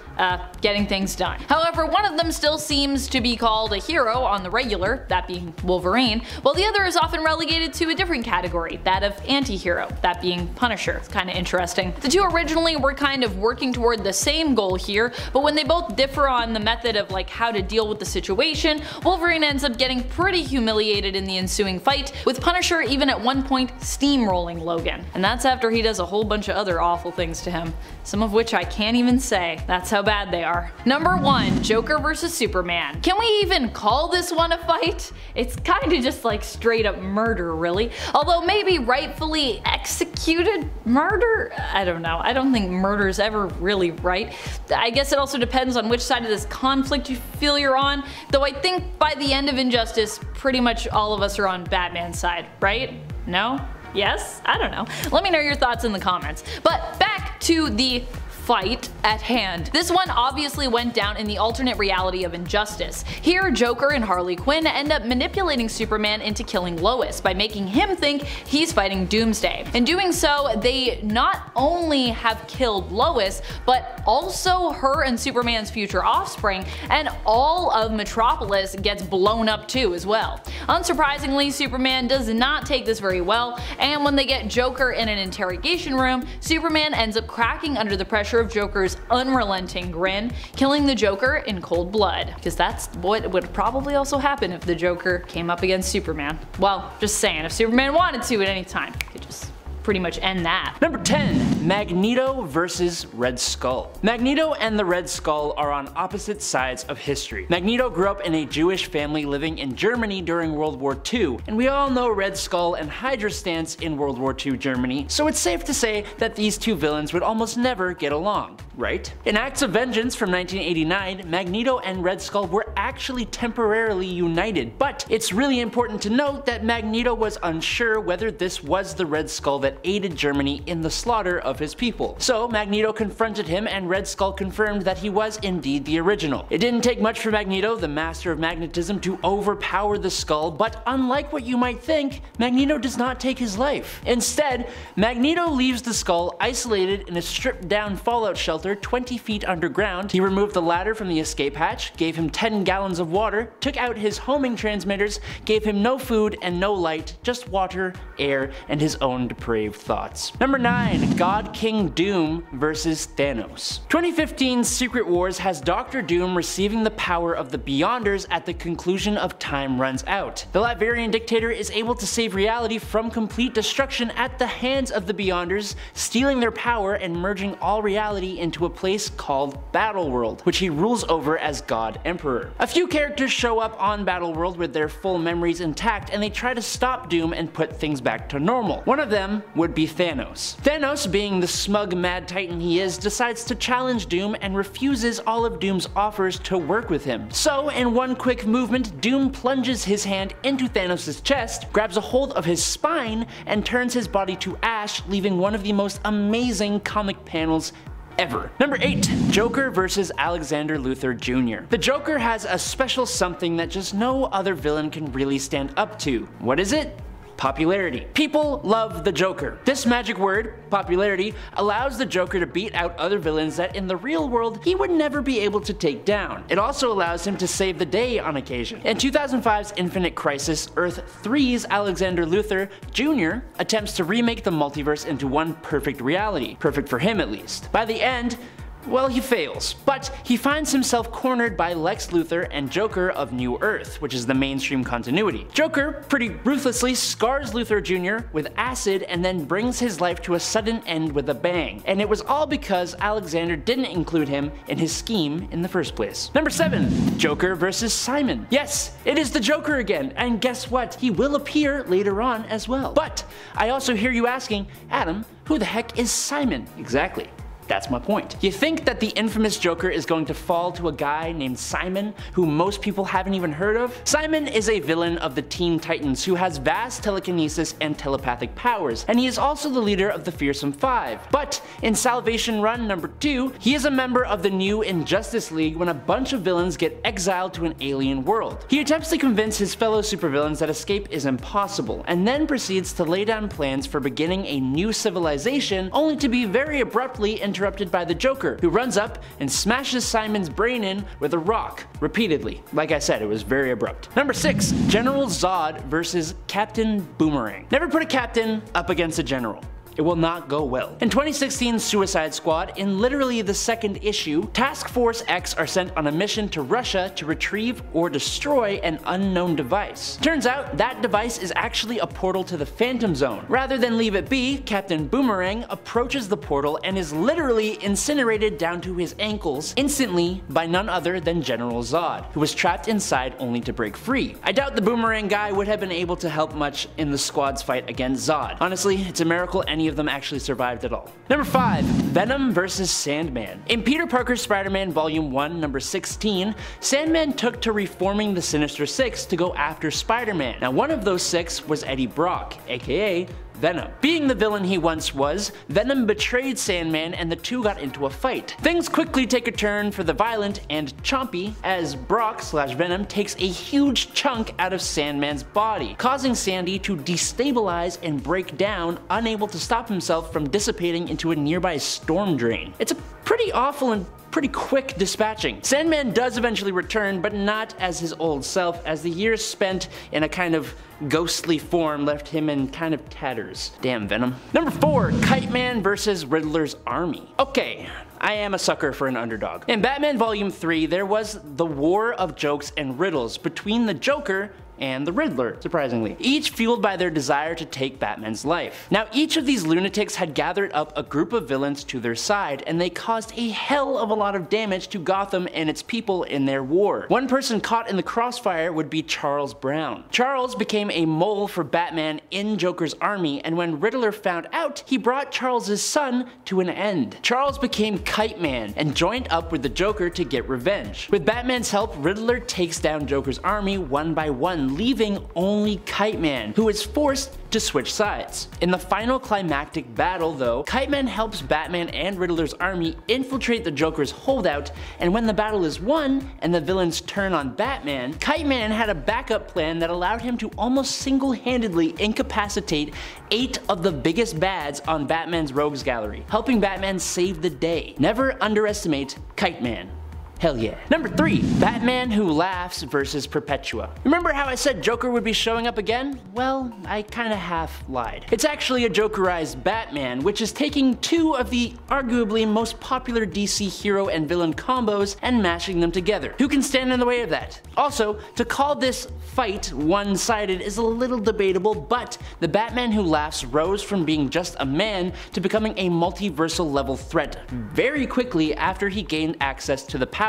A: getting things done. However, one of them still seems to be called a hero on the regular, that being Wolverine, while the other is often relegated to a different category, that of anti-hero, that being Punisher. It's kind of interesting. The two originally were kind of working toward the same goal here, but when they both differ on the method of how to deal with the situation, Wolverine ends up getting pretty humiliated in the ensuing fight, with Punisher even at one point steamrolling Logan. And that's after he does a whole bunch of other awful things to him, some of which I can't even say. That's how bad they are. Number 1, Joker vs. Superman. Can we even call this one a fight? It's kind of just straight up murder, really. Although maybe rightfully executed murder? I don't know. I don't think murder's ever really right. I guess it also depends on which side of this conflict you feel you're on, though I think by the end of Injustice, pretty much all of us are on Batman's side, right? No? Yes? I don't know. Let me know your thoughts in the comments. But back to the fight at hand. This one obviously went down in the alternate reality of Injustice. Here, Joker and Harley Quinn end up manipulating Superman into killing Lois by making him think he's fighting Doomsday. In doing so, they not only have killed Lois, but also her and Superman's future offspring, and all of Metropolis gets blown up too as well. Unsurprisingly, Superman does not take this very well, and when they get Joker in an interrogation room, Superman ends up cracking under the pressure of Joker's unrelenting grin, killing the Joker in cold blood. Because that's what would probably also happen if the Joker came up against Superman. Well, just saying, if Superman wanted to at any time, he could just pretty much end that.
F: Number 10, Magneto versus Red Skull. Magneto and the Red Skull are on opposite sides of history. Magneto grew up in a Jewish family living in Germany during World War II, and we all know Red Skull and Hydra's stance in World War II Germany, so it's safe to say that these two villains would almost never get along. right? In Acts of Vengeance from 1989, Magneto and Red Skull were actually temporarily united, but it's really important to note that Magneto was unsure whether this was the Red Skull that aided Germany in the slaughter of his people. So Magneto confronted him and Red Skull confirmed that he was indeed the original. It didn't take much for Magneto, the master of magnetism, to overpower the Skull, but unlike what you might think, Magneto does not take his life. Instead, Magneto leaves the Skull isolated in a stripped down fallout shelter 20 feet underground. He removed the ladder from the escape hatch, gave him 10 gallons of water, took out his homing transmitters, gave him no food and no light, just water, air, and his own depraved thoughts. Number 9. God King Doom versus Thanos. 2015's Secret Wars has Dr. Doom receiving the power of the Beyonders at the conclusion of Time Runs Out. The Latvian dictator is able to save reality from complete destruction at the hands of the Beyonders, stealing their power and merging all reality into a place called Battleworld, which he rules over as God Emperor. A few characters show up on Battleworld with their full memories intact, and they try to stop Doom and put things back to normal. One of them would be Thanos. Thanos, being the smug mad titan he is, decides to challenge Doom and refuses all of Doom's offers to work with him. So in one quick movement, Doom plunges his hand into Thanos' chest, grabs a hold of his spine, and turns his body to ash, leaving one of the most amazing comic panels ever. Number 8. Joker versus Alexander Luthor Jr. The Joker has a special something that just no other villain can really stand up to. What is it? Popularity. People love the Joker. This magic word, popularity, allows the Joker to beat out other villains that in the real world he would never be able to take down. It also allows him to save the day on occasion. In 2005's Infinite Crisis, Earth 3's Alexander Luthor Jr. attempts to remake the multiverse into one perfect reality. Perfect for him at least. By the end, well, he fails, but he finds himself cornered by Lex Luthor and Joker of New Earth, which is the mainstream continuity. Joker pretty ruthlessly scars Luthor Jr. with acid and then brings his life to a sudden end with a bang. And it was all because Alexander didn't include him in his scheme in the first place. Number 7. Joker versus Simon. Yes, it is the Joker again, and guess what? He will appear later on as well. But I also hear you asking, Adam, who the heck is Simon? Exactly. That's my point. You think that the infamous Joker is going to fall to a guy named Simon, who most people haven't even heard of? Simon is a villain of the Teen Titans who has vast telekinesis and telepathic powers, and he is also the leader of the Fearsome Five. But in Salvation Run number 2, he is a member of the new Injustice League when a bunch of villains get exiled to an alien world. He attempts to convince his fellow supervillains that escape is impossible, and then proceeds to lay down plans for beginning a new civilization, only to be very abruptly interrupted by the Joker, who runs up and smashes Simon's brain in with a rock, repeatedly. Like I said, it was very abrupt. Number 6. General Zod versus Captain Boomerang. Never put a captain up against a general. It will not go well. In 2016's Suicide Squad, in literally the second issue, Task Force X are sent on a mission to Russia to retrieve or destroy an unknown device. Turns out that device is actually a portal to the Phantom Zone. Rather than leave it be, Captain Boomerang approaches the portal and is literally incinerated down to his ankles instantly by none other than General Zod, who was trapped inside only to break free. I doubt the Boomerang guy would have been able to help much in the squad's fight against Zod. Honestly, it's a miracle any of them actually survived at all. Number 5. Venom versus Sandman. In Peter Parker's Spider-Man Volume 1, number 16, Sandman took to reforming the Sinister Six to go after Spider-Man. Now, one of those six was Eddie Brock, aka Venom. Being the villain he once was, Venom betrayed Sandman and the two got into a fight. Things quickly take a turn for the violent and chompy as Brock/Venom takes a huge chunk out of Sandman's body, causing Sandy to destabilize and break down, unable to stop himself from dissipating into a nearby storm drain. It's a pretty awful and pretty quick dispatching. Sandman does eventually return, but not as his old self, as the years spent in a kind of ghostly form left him in kind of tatters. Damn Venom. Number 4. Kite Man versus Riddler's army. Okay, I am a sucker for an underdog. In Batman Volume 3, there was the war of jokes and riddles between the Joker and the Riddler, surprisingly, each fueled by their desire to take Batman's life. Now, each of these lunatics had gathered up a group of villains to their side, and they caused a hell of a lot of damage to Gotham and its people in their war. One person caught in the crossfire would be Charles Brown. Charles became a mole for Batman in Joker's army, and when Riddler found out, he brought Charles's son to an end. Charles became Kite Man and joined up with the Joker to get revenge. With Batman's help, Riddler takes down Joker's army one by one, leaving only Kite Man, who is forced to switch sides. In the final climactic battle though, Kite Man helps Batman and Riddler's army infiltrate the Joker's holdout, and when the battle is won and the villains turn on Batman, Kite Man had a backup plan that allowed him to almost single-handedly incapacitate 8 of the biggest bads on Batman's rogues gallery, helping Batman save the day. Never underestimate Kite Man. Hell yeah. Number 3, Batman Who Laughs versus Perpetua. Remember how I said Joker would be showing up again? Well, I kinda half lied. It's actually a Jokerized Batman, which is taking 2 of the arguably most popular DC hero and villain combos and mashing them together. Who can stand in the way of that? Also, to call this fight one-sided is a little debatable, but the Batman Who Laughs rose from being just a man to becoming a multiversal level threat very quickly after he gained access to the powers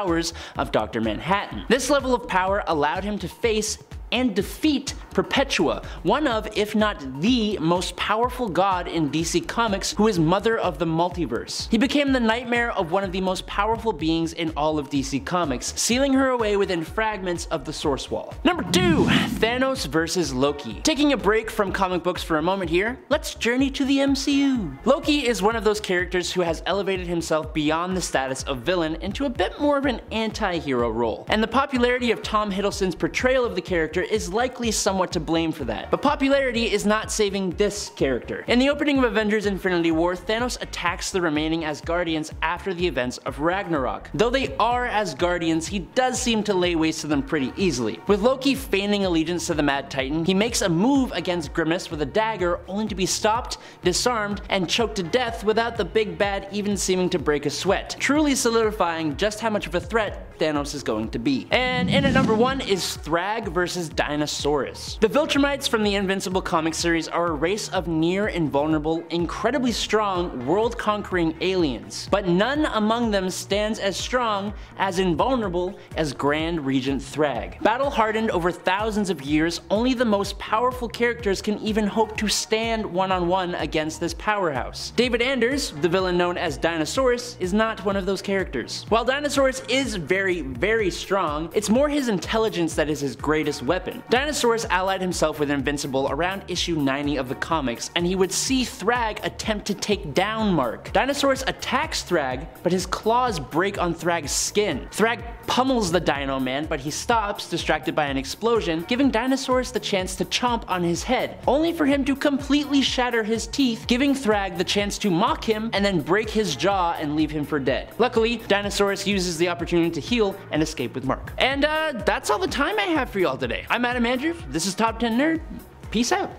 F: of Dr. Manhattan. This level of power allowed him to face and defeat Perpetua, one of, if not the, most powerful god in DC Comics, who is mother of the multiverse. He became the nightmare of one of the most powerful beings in all of DC Comics, sealing her away within fragments of the Source Wall. Number 2, Thanos versus Loki. Taking a break from comic books for a moment here, let's journey to the MCU. Loki is one of those characters who has elevated himself beyond the status of villain into a bit more of an anti-hero role, and the popularity of Tom Hiddleston's portrayal of the character is likely somewhat to blame for that. But popularity is not saving this character. In the opening of Avengers Infinity War, Thanos attacks the remaining Asgardians after the events of Ragnarok. Though they are Asgardians, he does seem to lay waste to them pretty easily. With Loki feigning allegiance to the Mad Titan, he makes a move against Grimace with a dagger only to be stopped, disarmed, and choked to death without the big bad even seeming to break a sweat, truly solidifying just how much of a threat Thanos is going to be. And in at number 1 is Thrag versus Dinosaurus. The Viltrumites from the Invincible comic series are a race of near invulnerable, incredibly strong, world-conquering aliens, but none among them stands as strong, as invulnerable as Grand Regent Thrag. Battle-hardened over thousands of years, only the most powerful characters can even hope to stand one-on-one against this powerhouse. David Anders, the villain known as Dinosaurus, is not one of those characters. While Dinosaurus is very, very strong, it's more his intelligence that is his greatest weapon. Dinosaurus allied himself with Invincible around issue 90 of the comics, and he would see Thrag attempt to take down Mark. Dinosaurus attacks Thrag, but his claws break on Thrag's skin. Thrag pummels the Dino Man, but he stops, distracted by an explosion, giving Dinosaurus the chance to chomp on his head, only for him to completely shatter his teeth, giving Thrag the chance to mock him and then break his jaw and leave him for dead. Luckily, Dinosaurus uses the opportunity to heal and escape with Mark. And that's all the time I have for y'all today. I'm Adam Andrews, this is Top 10 Nerd, peace out.